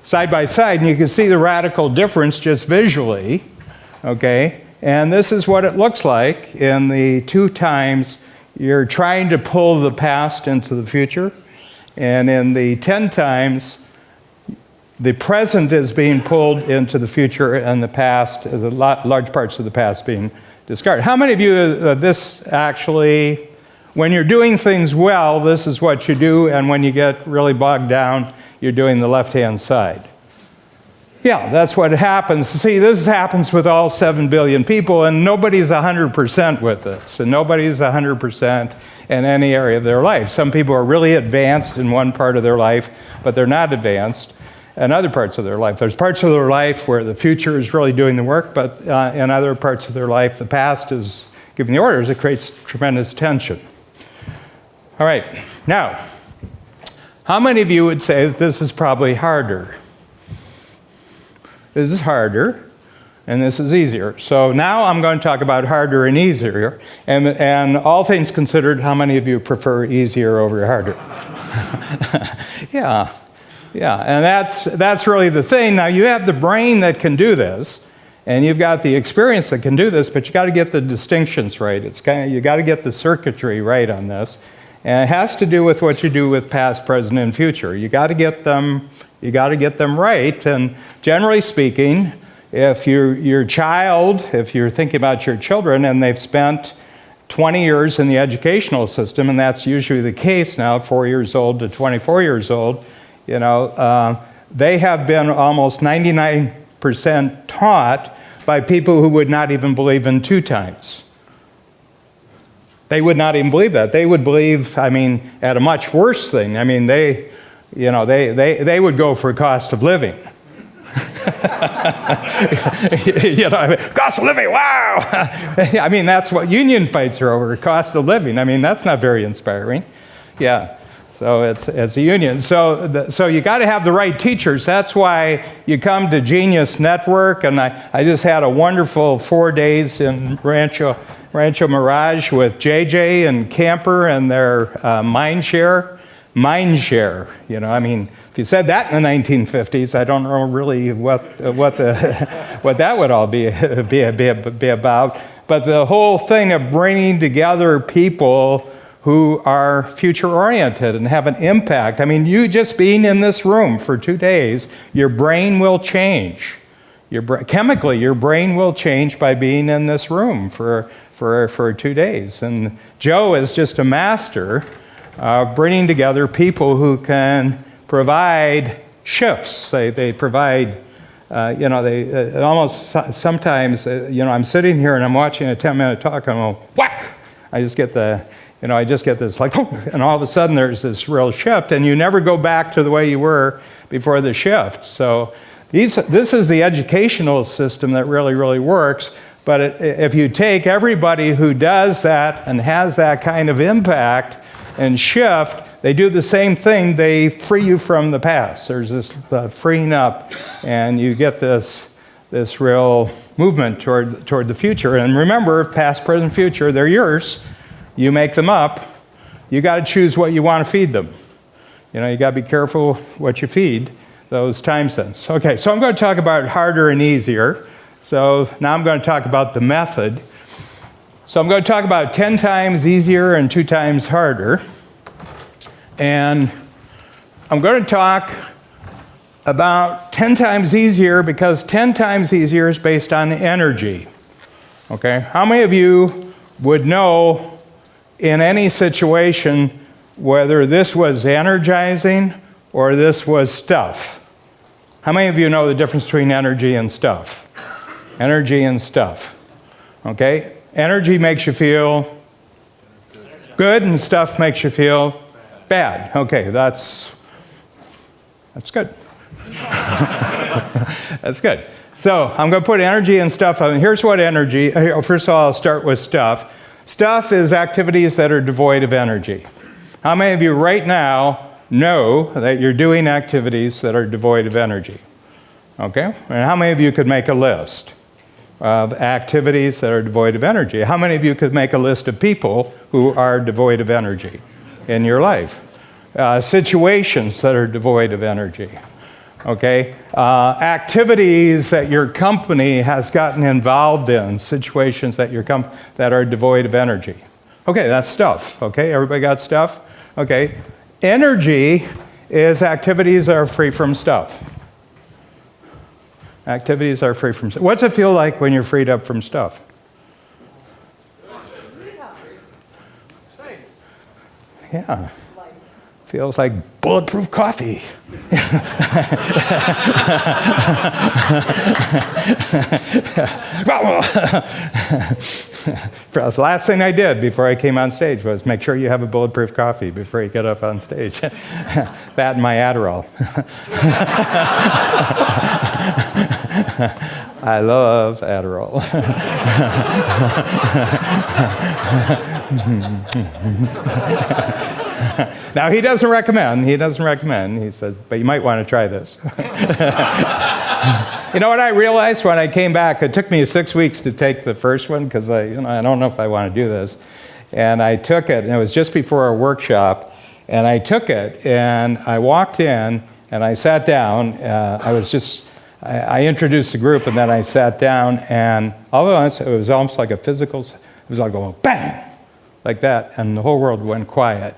side by side, and you can see the radical difference just visually. Okay, and this is what it looks like in the 2 times you're trying to pull the past into the future. And in the 10 times, the present is being pulled into the future, and the past, large parts of the past being discarded. How many of you, this actually, when you're doing things well, this is what you do, and when you get really bogged down, you're doing the left-hand side? Yeah, that's what happens. See, this happens with all 7 billion people, and nobody's 100% with this, and nobody's 100% in any area of their life. Some people are really advanced in one part of their life, but they're not advanced in other parts of their life. There's parts of their life where the future is really doing the work, but in other parts of their life, the past is giving the orders. It creates tremendous tension. All right, now, how many of you would say that this is probably harder? This is harder, and this is easier. So now I'm going to talk about harder and easier, and all things considered, how many of you prefer easier over harder? Yeah, and that's really the thing. Now, you have the brain that can do this, and you've got the experience that can do this, but you got to get the distinctions right. You got to get the circuitry right on this, and it has to do with what you do with past, present, and future. You got to get them right, and generally speaking, if your child, if you're thinking about your children, and they've spent 20 years in the educational system, and that's usually the case now, 4 years old to 24 years old, you know, they have been almost 99% taught by people who would not even believe in 2 times. They would not even believe that. They would believe, I mean, at a much worse thing. I mean, they would go for cost of living. You know, cost of living, wow! I mean, that's what union fights are over, cost of living. I mean, that's not very inspiring. Yeah. So it's a union. So you got to have the right teachers. That's why you come to Genius Network, and I just had a wonderful 4 days in Rancho Mirage with JJ and Camper and their Mindshare. You know, I mean, if you said that in the 1950s, I don't know really what that would all be about. But the whole thing of bringing together people who are future-oriented and have an impact. I mean, you just being in this room for 2 days, your brain will change. Chemically, your brain will change by being in this room for 2 days. And Joe is just a master of bringing together people who can provide shifts. They provide, you know, they almost sometimes, you know, I'm sitting here and I'm watching a 10-minute talk and I'm whack! I just get this like, and all of a sudden there's this real shift, and you never go back to the way you were before the shift. So this is the educational system that really, really works. But if you take everybody who does that and has that kind of impact and shift, they do the same thing. They free you from the past. There's this freeing up, and you get this real movement toward the future. And remember, past, present, future, they're yours. You make them up. You got to choose what you want to feed them. You know, you got to be careful what you feed those time sense. Okay, so I'm going to talk about harder and easier. So now I'm going to talk about the method. So I'm going to talk about 10 times easier and 2 times harder. And I'm going to talk about 10 times easier because 10 times easier is based on energy. Okay, how many of you would know in any situation whether this was energizing or this was stuff? How many of you know the difference between energy and stuff? Energy and stuff. Okay? Energy makes you feel good, and stuff makes you feel bad. Okay, that's good. That's good. So I'm going to put energy and stuff on. Here's what energy, first of all, I'll start with stuff. Stuff is activities that are devoid of energy. How many of you right now know that you're doing activities that are devoid of energy? Okay? And how many of you could make a list of activities that are devoid of energy? How many of you could make a list of people who are devoid of energy in your life? Situations that are devoid of energy. Okay? Activities that your company has gotten involved in, situations that that are devoid of energy. Okay, that's stuff. Okay, everybody got stuff? Okay. Energy is activities that are free from stuff. Activities are free from stuff. What's it feel like when you're freed up from stuff? Yeah. Feels like bulletproof coffee. The last thing I did before I came on stage was make sure you have a bulletproof coffee before you get up on stage. That and my Adderall. I love Adderall. Now, he doesn't recommend. He said, but you might want to try this. You know what I realized when I came back? It took me 6 weeks to take the first one because I don't know if I want to do this. And I took it, and it was just before our workshop. And I took it, and I walked in, and I sat down. I introduced the group, and then I sat down, and all at once, it was almost like a physical, it was like going bang, like that, and the whole world went quiet.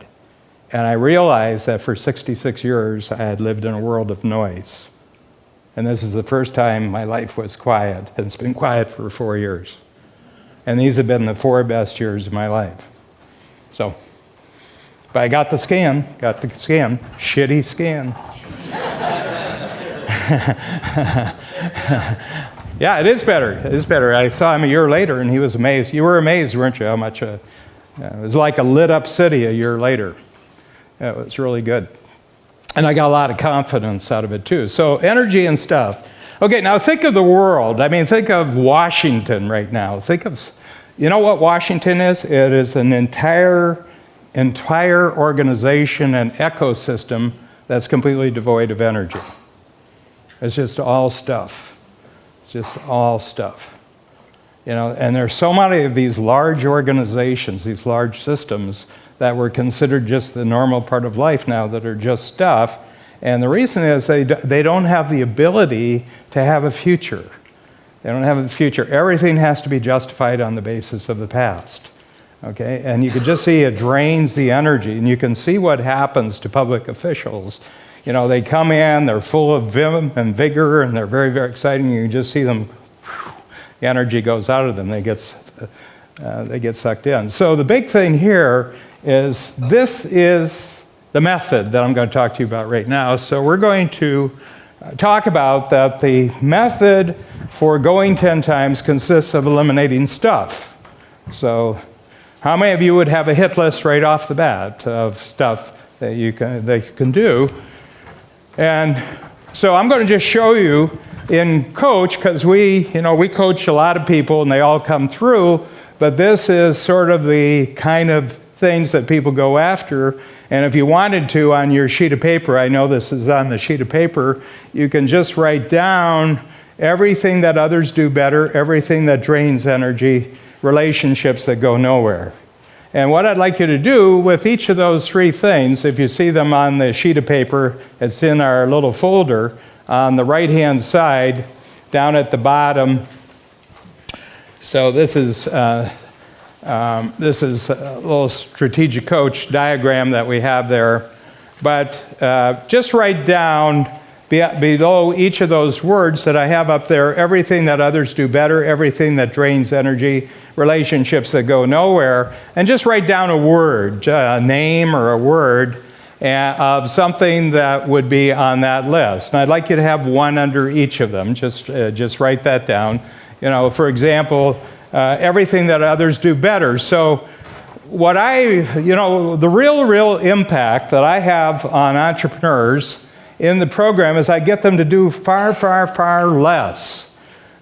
And I realized that for 66 years, I had lived in a world of noise. And this is the first time my life was quiet. And it's been quiet for 4 years. And these have been the 4 best years of my life. So, but I got the scan, shitty scan. Yeah, it is better. I saw him a year later, and he was amazed. You were amazed, weren't you, how much, it was like a lit up city a year later. It was really good. And I got a lot of confidence out of it, too. So energy and stuff. Okay, now think of the world. I mean, think of Washington right now. You know what Washington is? It is an entire organization and ecosystem that's completely devoid of energy. It's just all stuff. And there's so many of these large organizations, these large systems, that were considered just the normal part of life now that are just stuff. And the reason is they don't have the ability to have a future. They don't have a future. Everything has to be justified on the basis of the past. Okay? And you can just see it drains the energy. And you can see what happens to public officials. They come in, they're full of vim and vigor, and they're very, very exciting. You can just see them, the energy goes out of them. They get sucked in. So the big thing here is this is the method that I'm going to talk to you about right now. So we're going to talk about that the method for going 10 times consists of eliminating stuff. So how many of you would have a hit list right off the bat of stuff that you can do? And so I'm going to just show you in coach, because we coach a lot of people and they all come through, but this is sort of the kind of things that people go after. And if you wanted to, on your sheet of paper, I know this is on the sheet of paper, you can just write down everything that others do better, everything that drains energy, relationships that go nowhere. And what I'd like you to do with each of those 3 things, if you see them on the sheet of paper, it's in our little folder on the right-hand side, down at the bottom. So this is a little strategic coach diagram that we have there. But just write down below each of those words that I have up there, everything that others do better, everything that drains energy, relationships that go nowhere, and just write down a word, a name or a word of something that would be on that list. And I'd like you to have one under each of them. Just write that down. For example, everything that others do better. So what the real impact that I have on entrepreneurs in the program is I get them to do far, far, far less.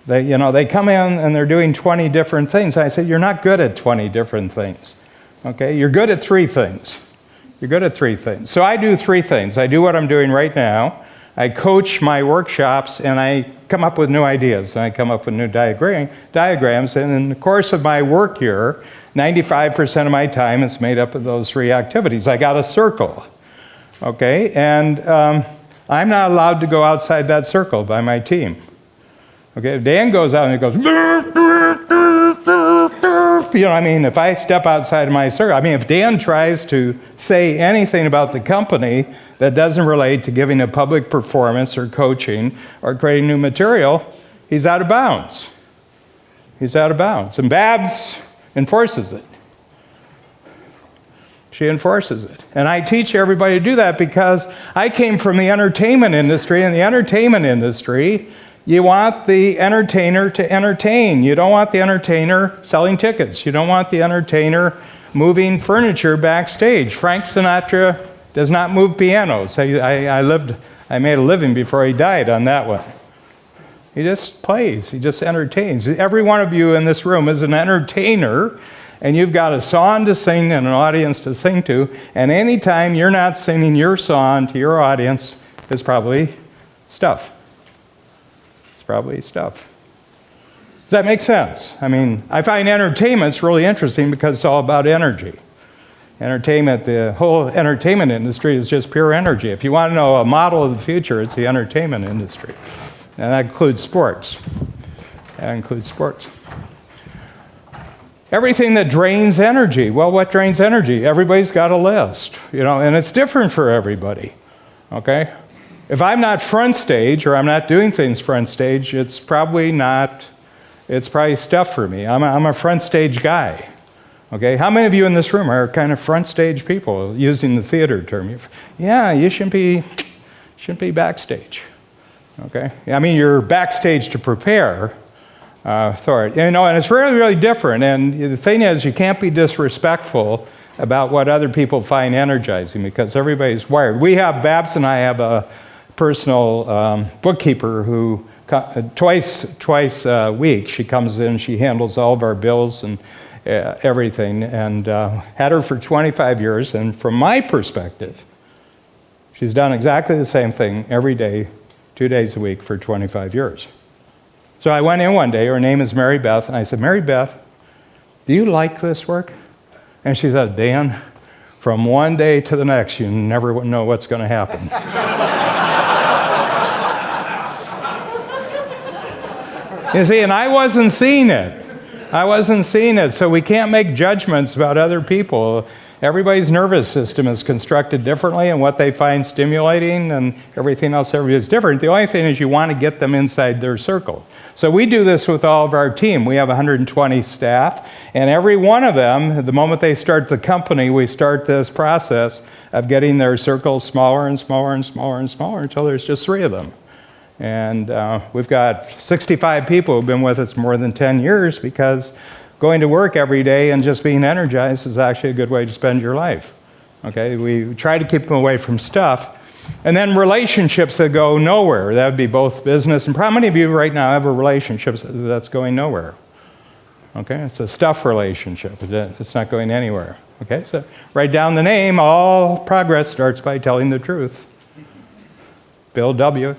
They come in and they're doing 20 different things. I say, you're not good at 20 different things. Okay, you're good at 3 things. You're good at 3 things. So I do 3 things. I do what I'm doing right now. I coach my workshops, and I come up with new ideas. And I come up with new diagrams. And in the course of my work here, 95% of my time is made up of those 3 activities. I got a circle, okay? And I'm not allowed to go outside that circle by my team. Okay, if Dan goes out and he goes, if I step outside of my circle, if Dan tries to say anything about the company that doesn't relate to giving a public performance or coaching or creating new material, he's out of bounds. He's out of bounds. And Babs enforces it. She enforces it. And I teach everybody to do that because I came from the entertainment industry. In the entertainment industry, you want the entertainer to entertain. You don't want the entertainer selling tickets. You don't want the entertainer moving furniture backstage. Frank Sinatra does not move pianos. I made a living before he died on that one. He just plays. He just entertains. Every one of you in this room is an entertainer, and you've got a song to sing and an audience to sing to, and anytime you're not singing your song to your audience, it's probably stuff. Probably stuff. Does that make sense? I find entertainment's really interesting because it's all about energy. Entertainment, the whole entertainment industry is just pure energy. If you want to know a model of the future, it's the entertainment industry. And that includes sports. Everything that drains energy. Well, what drains energy? Everybody's got a list, and it's different for everybody, okay? If I'm not front stage or I'm not doing things front stage, it's probably stuff for me. I'm a front stage guy. Okay, how many of you in this room are kind of front stage people, using the theater term? You shouldn't be backstage. Okay, you're backstage to prepare for it. And it's really, really different. And the thing is, you can't be disrespectful about what other people find energizing because everybody's wired. Babs and I have a personal bookkeeper who twice a week she comes in, she handles all of our bills and everything, and had her for 25 years, and from my perspective, she's done exactly the same thing every day, 2 days a week for 25 years. So I went in one day, her name is Mary Beth, and I said, Mary Beth, do you like this work? And she said, Dan, from one day to the next, you never know what's going to happen. You see, and I wasn't seeing it. So we can't make judgments about other people. Everybody's nervous system is constructed differently, and what they find stimulating and everything else is different. The only thing is you want to get them inside their circle. So we do this with all of our team. We have 120 staff, and every one of them, the moment they start the company, we start this process of getting their circles smaller and smaller and smaller and smaller until there's just 3 of them. And we've got 65 people who've been with us more than 10 years because going to work every day and just being energized is actually a good way to spend your life. Okay, we try to keep them away from stuff. And then relationships that go nowhere. That would be both business and how many of you right now have a relationship that's going nowhere? Okay, it's a stuff relationship. It's not going anywhere. Okay, so write down the name. All progress starts by telling the truth. Bill W.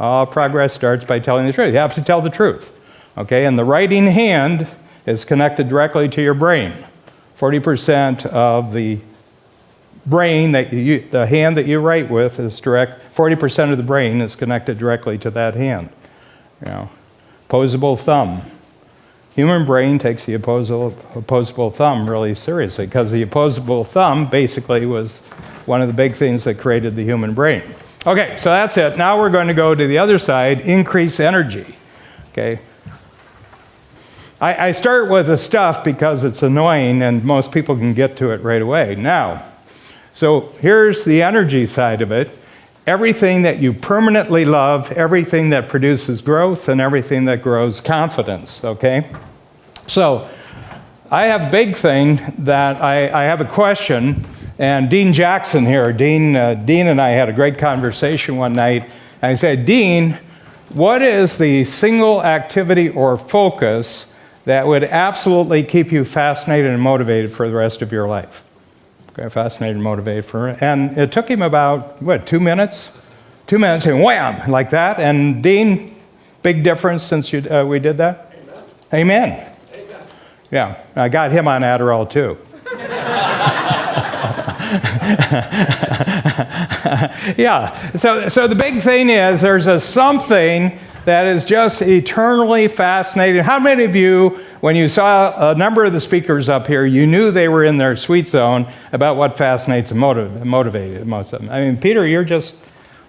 All progress starts by telling the truth. You have to tell the truth. Okay, and the writing hand is connected directly to your brain. 40% of the brain the hand that you write with is direct. 40% of the brain is connected directly to that hand. Opposable thumb. Human brain takes the opposable thumb really seriously because the opposable thumb basically was one of the big things that created the human brain. Okay, so that's it. Now we're going to go to the other side, increase energy. Okay. I start with the stuff because it's annoying and most people can get to it right away. Now, so here's the energy side of it. everything that you permanently love, everything that produces growth, and everything that grows confidence, okay? So I have a big thing that I have a question, and Dean Jackson here, Dean and I had a great conversation one night, and I said, Dean, what is the single activity or focus that would absolutely keep you fascinated and motivated for the rest of your life? Okay, fascinated and motivated and it took him about, 2 minutes? 2 minutes, and wham, like that. And Dean, big difference since we did that? Amen. Amen. Amen. Yeah, I got him on Adderall too. Yeah, so the big thing is there's a something that is just eternally fascinating. How many of you, when you saw a number of the speakers up here, you knew they were in their sweet zone about what fascinates and motivated most of them? I mean, Peter, you're just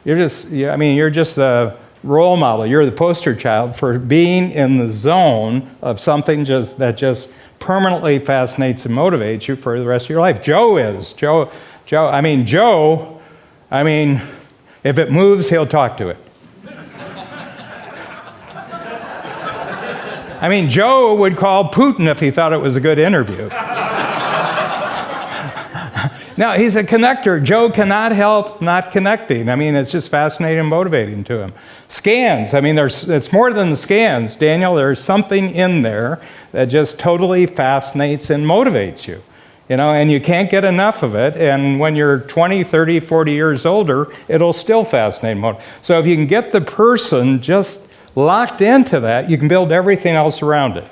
the role model. You're the poster child for being in the zone of something that just permanently fascinates and motivates you for the rest of your life. Joe, if it moves, he'll talk to it. I mean, Joe would call Putin if he thought it was a good interview. No, he's a connector. Joe cannot help not connecting. I mean, it's just fascinating and motivating to him. Scans, I mean, it's more than the scans, Daniel. There's something in there that just totally fascinates and motivates you. You know, and you can't get enough of it. And when you're 20, 30, 40 years older, it'll still fascinate and motivate. So if you can get the person just locked into that, you can build everything else around it.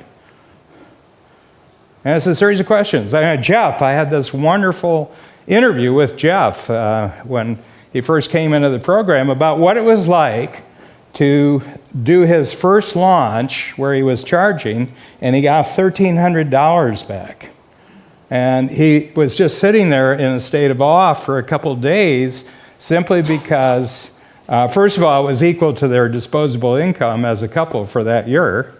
And it's a series of questions. I had this wonderful interview with Jeff when he first came into the program about what it was like to do his first launch where he was charging, and he got $1,300 back. And he was just sitting there in a state of awe for a couple of days simply because, first of all, it was equal to their disposable income as a couple for that year.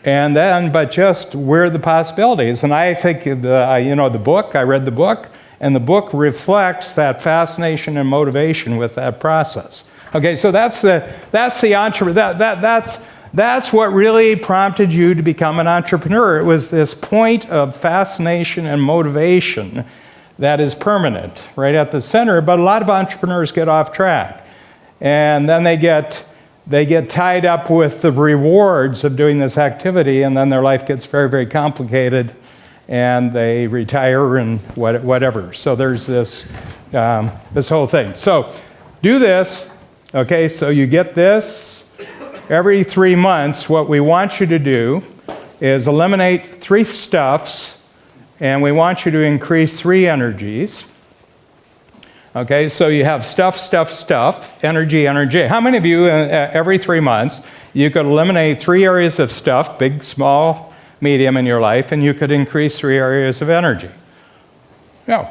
And then, but just where the possibilities. And I think, the book, I read the book, and the book reflects that fascination and motivation with that process. Okay, so that's what really prompted you to become an entrepreneur. It was this point of fascination and motivation that is permanent, right at the center. But a lot of entrepreneurs get off track, and then they get tied up with the rewards of doing this activity, and then their life gets very, very complicated, and they retire and whatever. So there's this whole thing. So do this, okay? So you get this. Every 3 months, what we want you to do is eliminate 3 stuffs, and we want you to increase 3 energies. Okay, so you have stuff, energy. How many of you, every 3 months, you could eliminate 3 areas of stuff, big, small, medium in your life, and you could increase 3 areas of energy? No.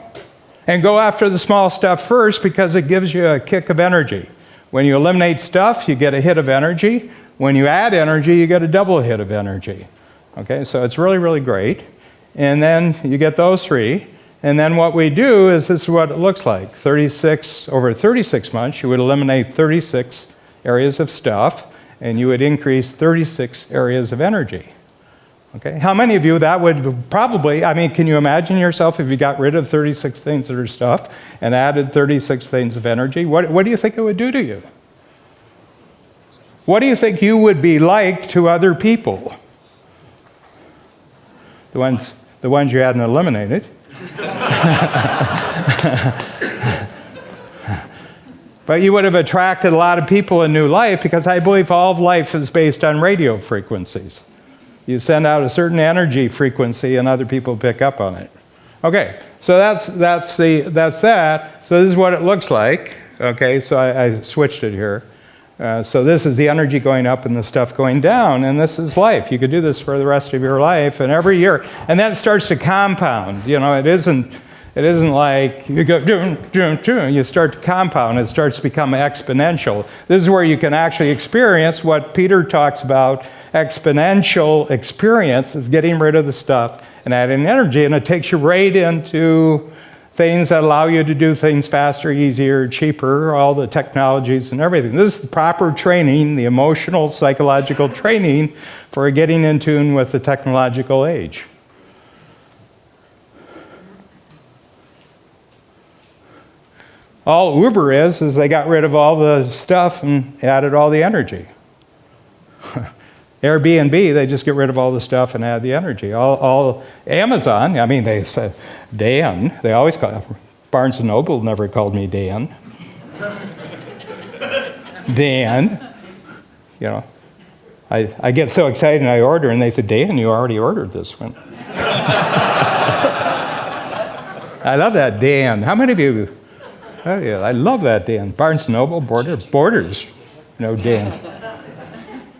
And go after the small stuff first because it gives you a kick of energy. When you eliminate stuff, you get a hit of energy. When you add energy, you get a double hit of energy. Okay, so it's really, really great. And then you get those 3. And then what we do is this is what it looks like. Over 36 months, you would eliminate 36 areas of stuff, and you would increase 36 areas of energy. Okay, how many of you that would probably, can you imagine yourself if you got rid of 36 things that are stuff and added 36 things of energy? What do you think it would do to you? What do you think you would be like to other people? The ones you hadn't eliminated. But you would have attracted a lot of people in new life because I believe all of life is based on radio frequencies. You send out a certain energy frequency and other people pick up on it. Okay, so that's that. So this is what it looks like. Okay, so I switched it here. So this is the energy going up and the stuff going down, and this is life. You could do this for the rest of your life, and every year, and then it starts to compound. You know, it isn't like you go you start to compound. It starts to become exponential. This is where you can actually experience what Peter talks about. Exponential experience is getting rid of the stuff and adding energy, and it takes you right into things that allow you to do things faster, easier, cheaper, all the technologies and everything. This is the proper training, the emotional, psychological training for getting in tune with the technological age. All Uber is they got rid of all the stuff and added all the energy. Airbnb, they just get rid of all the stuff and add the energy. All Amazon, I mean, they say Dan. They always call Barnes & Noble never called me Dan. Dan. You know, I get so excited and I order, and they say, Dan, you already ordered this one. I love that Dan. How many of you? Oh yeah, I love that Dan. Barnes & Noble, Borders. No Dan.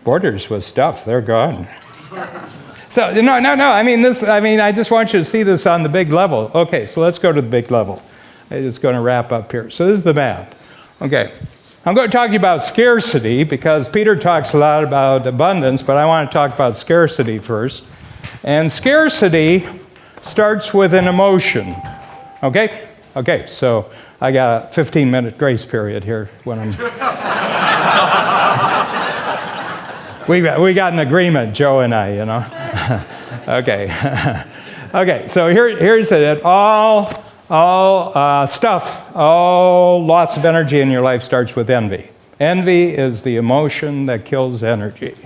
Borders was stuff. They're gone. So no. I mean, I just want you to see this on the big level. Okay, so let's go to the big level. I'm just going to wrap up here. So this is the map. Okay, I'm going to talk to you about scarcity because Peter talks a lot about abundance, but I want to talk about scarcity first. And scarcity starts with an emotion. Okay. Okay. So I got a 15-minute grace period here when I'm. We got an agreement, Joe and I, you know. Okay. Okay, so here's it. All loss of energy in your life starts with envy. Envy is the emotion that kills energy.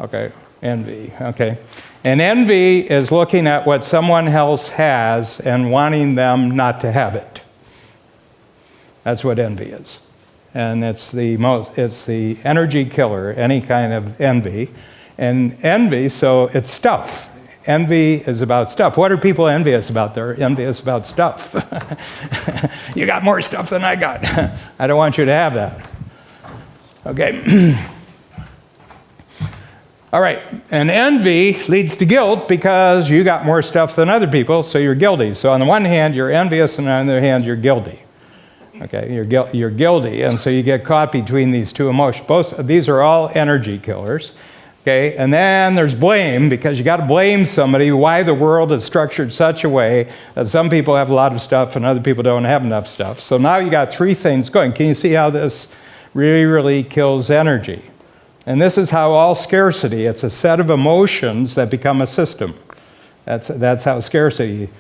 Okay, envy, okay. And envy is looking at what someone else has and wanting them not to have it. That's what envy is. And it's the energy killer, any kind of envy. And envy, so it's stuff. Envy is about stuff. What are people envious about? They're envious about stuff. You got more stuff than I got. I don't want you to have that. Okay. All right. And envy leads to guilt because you got more stuff than other people, so you're guilty. So on the one hand, you're envious, and on the other hand, you're guilty. Okay, you're guilty, and so you get caught between these two emotions. Both these are all energy killers. Okay, and then there's blame, because you got to blame somebody why the world is structured such a way that some people have a lot of stuff and other people don't have enough stuff. So now you got three things going. Can you see how this really kills energy? And this is how all scarcity, it's a set of emotions that become a system. That's how scarcity,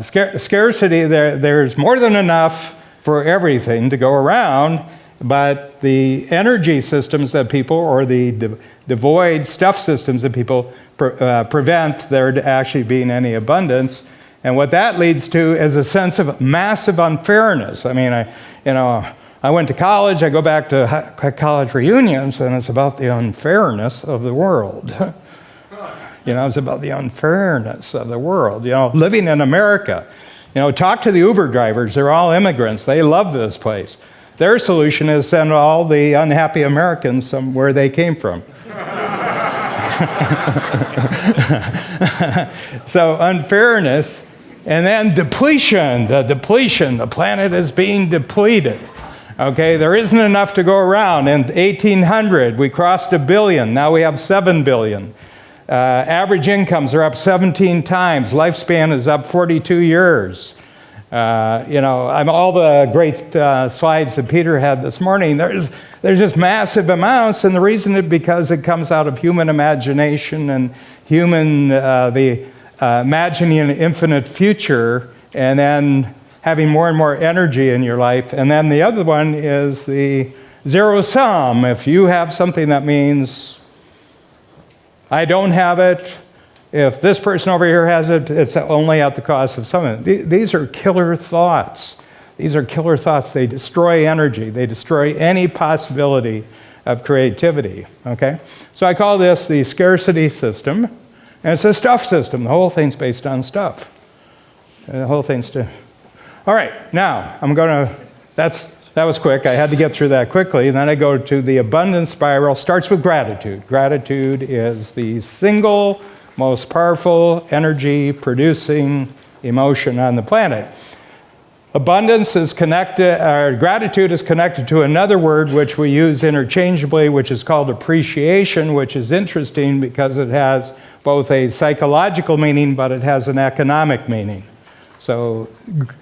scarcity, there's more than enough for everything to go around, but the energy systems that people, or the devoid stuff systems that people prevent there actually being any abundance. And what that leads to is a sense of massive unfairness. I mean, I went to college, I go back to college reunions, and it's about the unfairness of the world. You know, it's about the unfairness of the world. You know, living in America. You know, talk to the Uber drivers. They're all immigrants. They love this place. Their solution is send all the unhappy Americans somewhere they came from. So unfairness, and then depletion. The planet is being depleted. Okay, there isn't enough to go around. In 1800, we crossed 1 billion. Now we have 7 billion. Average incomes are up 17 times. Lifespan is up 42 years. All the great slides that Peter had this morning, there's just massive amounts, and the reason is because it comes out of human imagination and imagining an infinite future, and then having more and more energy in your life. And then the other one is the zero sum. If you have something, that means I don't have it. If this person over here has it, it's only at the cost of someone. These are killer thoughts. These are killer thoughts. They destroy energy. They destroy any possibility of creativity, okay? So I call this the scarcity system, and it's a stuff system. The whole thing's based on stuff. The whole thing's All right, now that was quick. I had to get through that quickly. And then I go to the abundance spiral. Starts with gratitude. Gratitude is the single most powerful energy-producing emotion on the planet. Abundance is connected, or gratitude is connected to another word which we use interchangeably, which is called appreciation, which is interesting because it has both a psychological meaning, but it has an economic meaning. So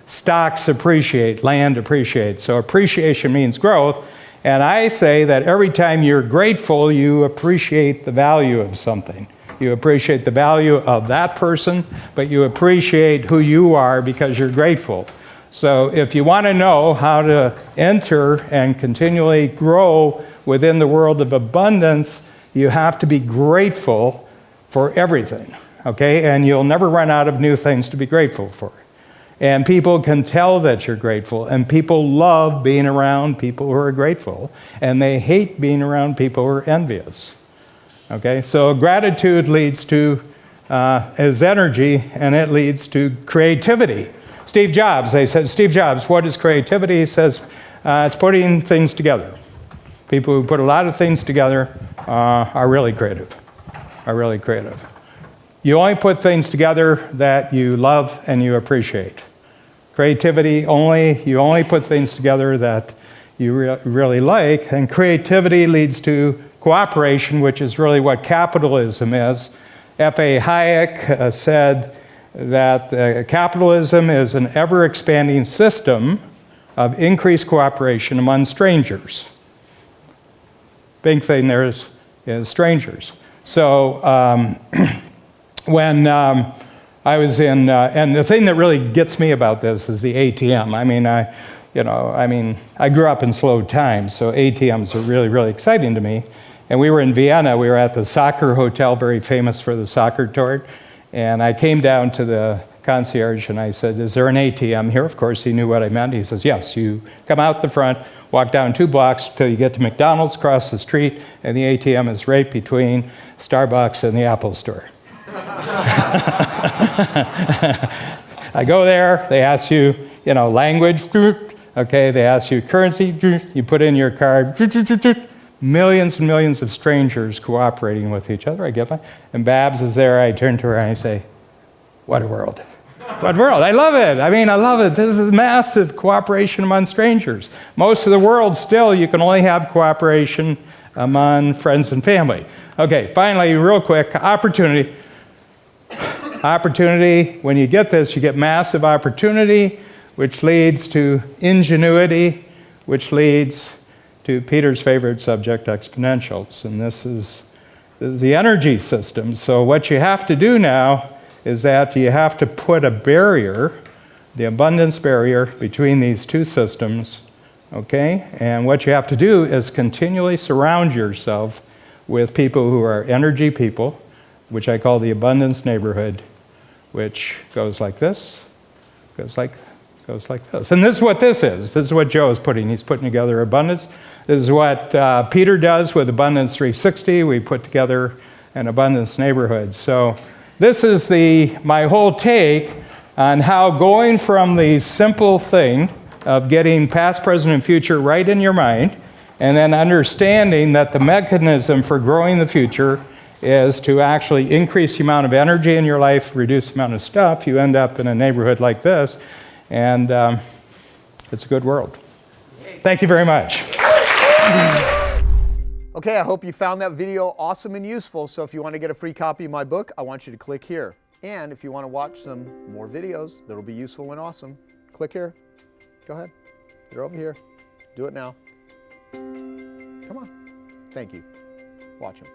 stocks appreciate, land appreciates. So appreciation means growth. And I say that every time you're grateful, you appreciate the value of something. You appreciate the value of that person, but you appreciate who you are because you're grateful. So if you want to know how to enter and continually grow within the world of abundance, you have to be grateful for everything, okay? And you'll never run out of new things to be grateful for. And people can tell that you're grateful, and people love being around people who are grateful, and they hate being around people who are envious. Okay, so gratitude leads to is energy, and it leads to creativity. Steve Jobs, they said, Steve Jobs, what is creativity? He says, it's putting things together. People who put a lot of things together are really creative, You only put things together that you love and you appreciate. Creativity, you only put things together that you really like, and creativity leads to cooperation, which is really what capitalism is. F.A. Hayek said that capitalism is an ever-expanding system of increased cooperation among strangers. Big thing there is strangers. So when I was in, and the thing that really gets me about this is the ATM. I grew up in slow times, so ATMs are really, really exciting to me. And we were in Vienna. We were at the soccer hotel, very famous for the soccer tour. And I came down to the concierge and I said, is there an ATM here? Of course, he knew what I meant. He says, yes, you come out the front, walk down 2 blocks till you get to McDonald's, cross the street, and the ATM is right between Starbucks and the Apple store. I go there, they ask you, language, okay, they ask you currency, you put in your card, millions and millions of strangers cooperating with each other. I get that. And Babs is there, I turn to her and I say, what a world. What world? I love it. I love it. This is massive cooperation among strangers. Most of the world still, you can only have cooperation among friends and family. Okay, finally, real quick, opportunity. Opportunity, when you get this, you get massive opportunity, which leads to ingenuity, which leads to Peter's favorite subject, exponentials. And this is the energy system. So what you have to do now is that you have to put a barrier, the abundance barrier, between these two systems, okay? And what you have to do is continually surround yourself with people who are energy people, which I call the abundance neighborhood, which goes like this, goes like this. And this is what this is. This is what Joe is putting. He's putting together abundance. This is what Peter does with Abundance 360. We put together an abundance neighborhood. So this is my whole take on how going from the simple thing of getting past, present, and future right in your mind, and then understanding that the mechanism for growing the future is to actually increase the amount of energy in your life, reduce the amount of stuff. You end up in a neighborhood like this, and it's a good world. Thank you very much. Okay, I hope you found that video awesome and useful. So if you want to get a free copy of my book, I want you to click here. And if you want to watch some more videos that'll be useful and awesome, click here. Go ahead. They're over here. Do it now. Come on. Thank you. Watch them.